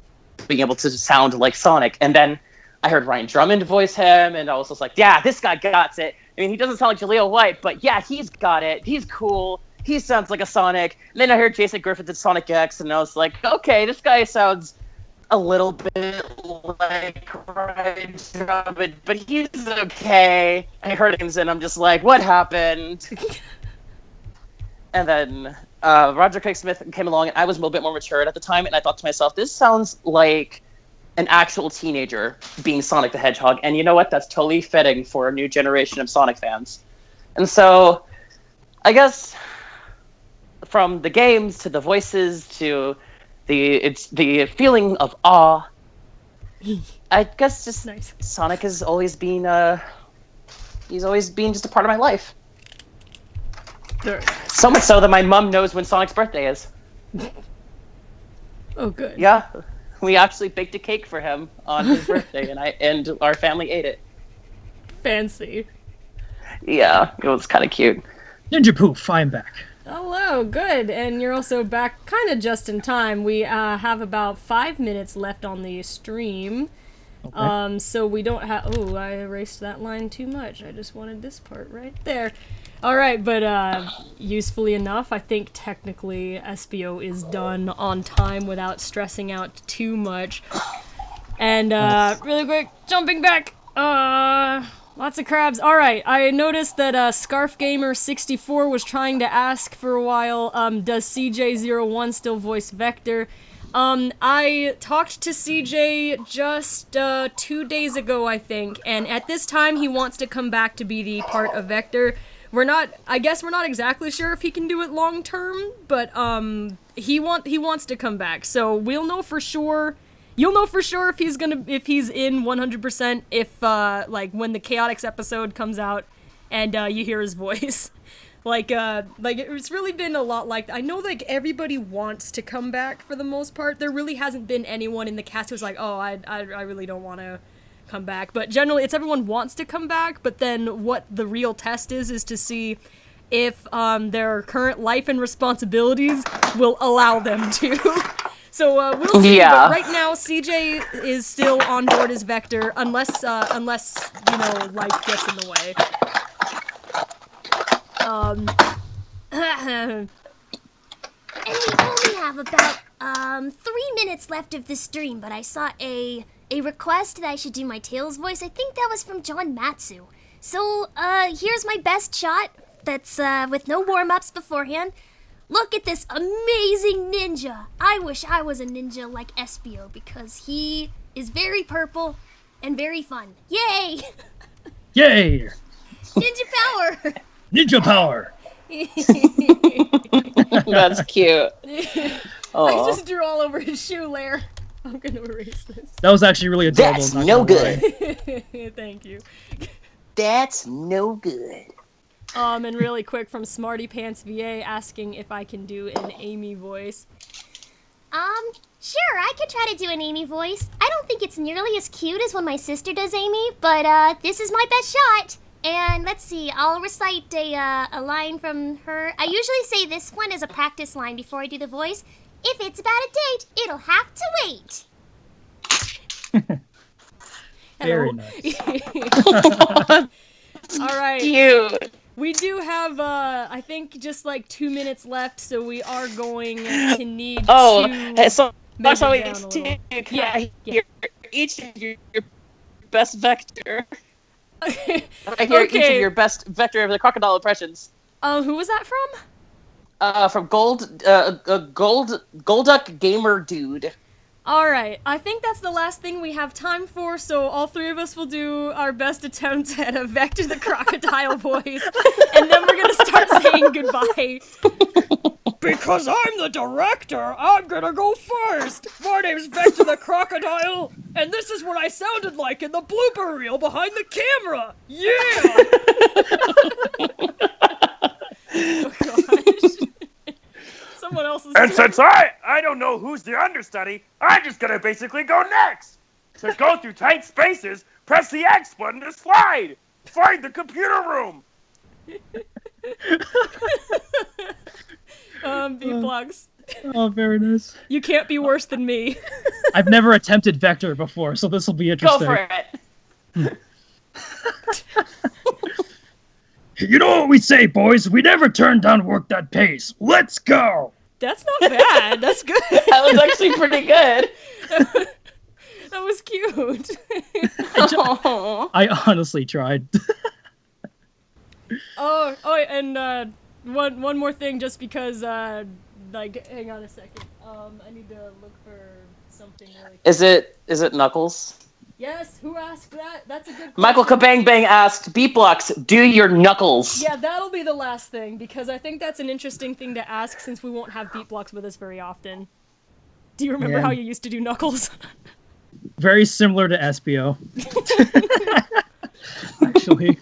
being able to sound like Sonic. And then I heard Ryan Drummond voice him, and I was just like, yeah, this guy got it. I mean, he doesn't sound like Jaleel White, but yeah, he's got it. He's cool. He sounds like a Sonic. And then I heard Jason Griffith did Sonic X, and I was like, okay, this guy sounds a little bit like Ryan Drummond, but he's okay. I heard him, and I'm just like, what happened? And then Roger Craig Smith came along, and I was a little bit more matured at the time, and I thought to myself, this sounds like an actual teenager being Sonic the Hedgehog, and you know what? That's totally fitting for a new generation of Sonic fans. And so, I guess, from the games to the voices to the feeling of awe, I guess just nice. Sonic has always been He's always been just a part of my life. Very nice. So much so that my mom knows when Sonic's birthday is. Oh, good. Yeah, we actually baked a cake for him on his birthday, and our family ate it. Fancy. Yeah, it was kind of cute. Ninja Poof, I'm back. Hello, good. And you're also back kind of just in time. We have about 5 minutes left on the stream. Okay. So we don't have... Oh, I erased that line too much. I just wanted this part right there. Alright, but usefully enough, I think technically Espio is done on time without stressing out too much. And really quick, jumping back. Lots of crabs. Alright, I noticed that ScarfGamer64 was trying to ask for a while, does CJ01 still voice Vector? I talked to CJ just 2 days ago, I think, and at this time he wants to come back to be the part of Vector. I guess we're not exactly sure if he can do it long term, but he wants to come back. So we'll know for sure. You'll know for sure if he's in 100% if like when the Chaotix episode comes out and you hear his voice. Like it's really been a lot like I know like everybody wants to come back for the most part. There really hasn't been anyone in the cast who's like, "Oh, I really don't want to come back." But generally it's everyone wants to come back, but then what the real test is to see if their current life and responsibilities will allow them to. So we'll see. Yeah. But right now, CJ is still on board as Vector, unless you know life gets in the way. And we only have about 3 minutes left of the stream, but I saw a request that I should do my Tails voice. I think that was from John Matsu. So here's my best shot. That's with no warm-ups beforehand. Look at this amazing ninja! I wish I was a ninja like Espio because he is very purple and very fun. Yay! Yay! Ninja power! Ninja power! That's cute. I just drew all over his shoe layer. I'm gonna erase this. That was actually really adorable. That's not no gonna lie. good. Thank you. That's no good. And really quick from Smarty Pants VA asking if I can do an Amy voice. Sure, I could try to do an Amy voice. I don't think it's nearly as cute as when my sister does Amy, but this is my best shot. And let's see, I'll recite a line from her. I usually say this one as a practice line before I do the voice. If it's about a date, it'll have to wait. Very nice. All right. Cute. We do have, I think, just like 2 minutes left, so we are going to need to So make so it down a little. can Yeah, I yeah. hear each of your best Vector? I hear each of your best Vector of the crocodile impressions. Who was that from? From Golduck Gamer Dude. Alright, I think that's the last thing we have time for, so all three of us will do our best attempt at a Vector the Crocodile voice, and then we're gonna start saying goodbye. Because I'm the director, I'm gonna go first! My name's Vector the Crocodile, and this is what I sounded like in the blooper reel behind the camera! Yeah! Oh gosh. Someone else's And turn. since I don't know who's the understudy, I'm just gonna basically go next. To go through tight spaces, press the X button to slide. Find the computer room. BeatBlox. Oh, very nice. You can't be worse than me. I've never attempted Vector before, so this will be Go interesting. for it. You know what we say, boys? We never turn down work that pays. Let's go! That's not bad. That's good. That was actually pretty good. That was cute. I honestly tried. Oh, and one more thing, just because like, hang on a second. I need to look for something really. Is it Knuckles? Yes. Who asked that? That's a good question. Michael Kabang Bang asked, BeatBlox, do your Knuckles. Yeah, that'll be the last thing, because I think that's an interesting thing to ask since we won't have BeatBlox with us very often. Do you remember Yeah. how you used to do Knuckles? Very similar to Espio. Actually.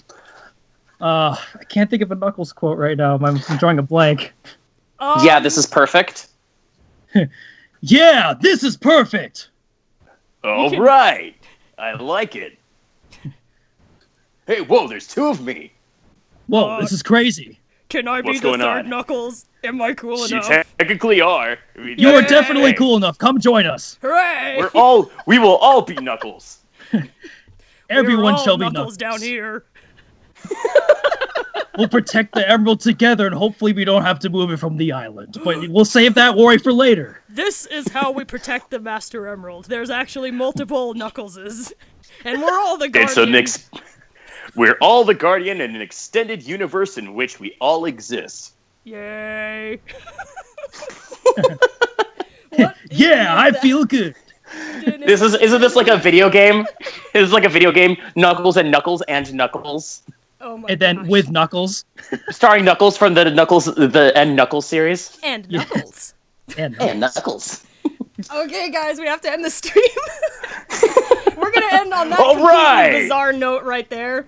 I can't think of a Knuckles quote right now. I'm drawing a blank. Yeah, this is perfect. Yeah, this is perfect. All right. I like it. Hey, whoa, there's 2 of me. Whoa, this is crazy. Can I be What's the going third on? Knuckles? Am I cool You enough? technically are. I mean, You are Yay! definitely cool enough. Come join us. Hooray! we will all be Knuckles. Everyone We're all shall be Knuckles down here. We'll protect the emerald together, and hopefully we don't have to move it from the island. But we'll save that worry for later. This is how we protect the Master Emerald. There's actually multiple Knuckleses. And we're all the It's Guardians. we're all the Guardian in an extended universe in which we all exist. Yay. What Yeah, I is that? feel good. Isn't this like a video game? Is like a video game? Knuckles and Knuckles and Knuckles, Oh my And then gosh. with Knuckles. starring Knuckles from the Knuckles series. And Knuckles. And And Knuckles. Okay, guys, we have to end the stream. We're gonna end on that All completely right. bizarre note right there.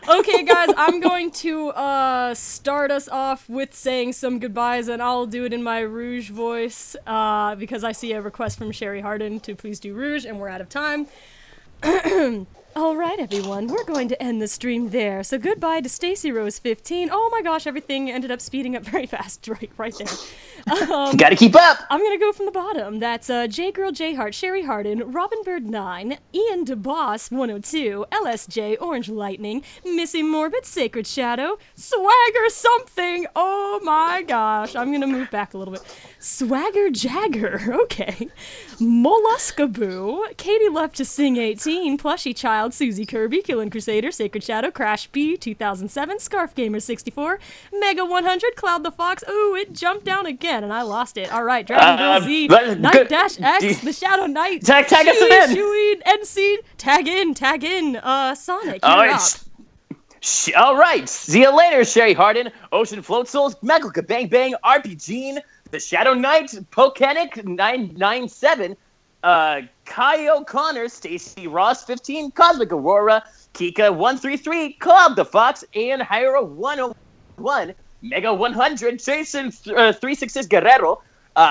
Okay, guys, I'm going to start us off with saying some goodbyes, and I'll do it in my Rouge voice because I see a request from Sherry Harden to please do Rouge, and we're out of time. All right, everyone, we're going to end the stream there. So goodbye to Stacy Rose 15. Oh my gosh, everything ended up speeding up very fast right there. Gotta keep up. I'm gonna go from the bottom. That's J Girl J Hart, Sherry Harden, Robin Bird 9, Ian DeBoss 102, LSJ Orange Lightning, Missy Morbid Sacred Shadow, Swagger something. Oh my gosh, I'm gonna move back a little bit. Swagger Jagger, okay. Molluskaboo, Katie Left to Sing 18, Plushy Child, Susie Kirby, Killin' Crusader, Sacred Shadow, Crash B 2007, Scarf Gamer 64, Mega 100, Cloud the Fox. Ooh, it jumped down again and I lost it. All right, Dragon Girl Z, Night Dash X, The Shadow Knight, Tag us in. Chewy, NC, tag in, Sonic, you're All up. right. All right. See you later, Sherry Harden, Ocean Float Souls, Michael Kabang Bang, RPG, The Shadow Knight, Pokanic 997, Kai O'Connor, Stacy Ross 15, Cosmic Aurora, Kika 133, Cloud the Fox, and Hyra 101, Mega 100, Jason 366 Guerrero,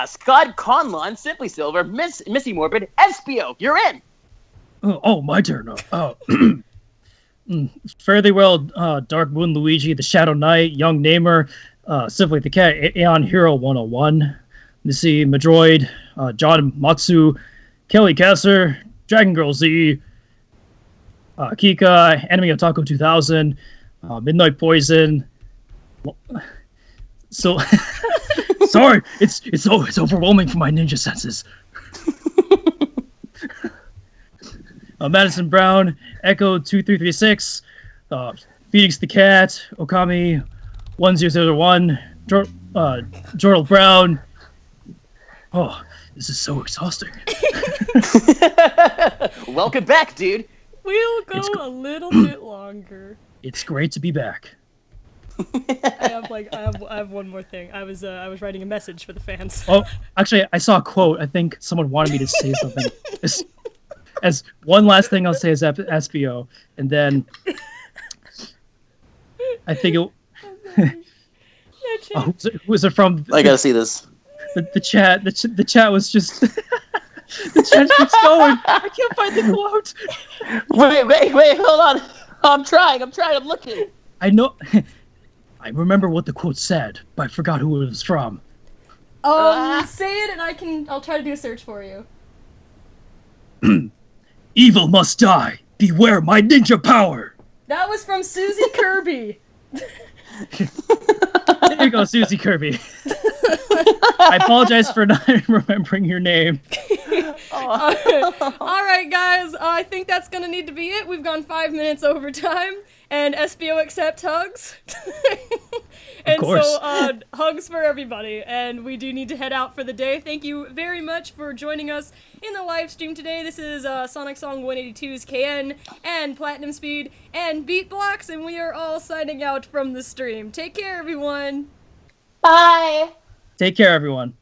Scott Conlon, Simply Silver, Missy Morbid, Espio. You're in. Oh, my turn. Fare thee well, Dark Moon Luigi, The Shadow Knight, Young Namer, Simply the Cat, Aeon Hero 101, Missy Madroid, John Matsu, Kelly Kasser, Dragon Girl Z, Kika, Enemy of Taco 2000, Midnight Poison. So, sorry, it's overwhelming for my ninja senses. Madison Brown, Echo 2336, Phoenix the Cat, Okami 1001, Jordan Brown. Oh, this is so exhausting. Welcome back, dude. We'll go a little bit longer. It's great to be back. I have one more thing. I was writing a message for the fans. Oh, actually, I saw a quote. I think someone wanted me to say something. As one last thing I'll say is Espio, and then I think who was it from? I gotta see this. The chat. The chat was just the chat keeps going. I can't find the quote. Wait, hold on. I'm trying, I'm looking. I know. I remember what the quote said, but I forgot who it was from. Say it and I'll try to do a search for you. Evil must die. Beware my ninja power. That was from Susie Kirby. There you go, Susie Kirby. I apologize for not remembering your name. All right, guys. I think that's gonna need to be it. We've gone 5 minutes over time, and SBO accepts hugs. And course. so, hugs for everybody. And we do need to head out for the day. Thank you very much for joining us in the live stream today. This is SonicSong182's KN and PlatinumSpeed and BeatBlox, and we are all signing out from the stream. Take care, everyone. Bye. Take care, everyone.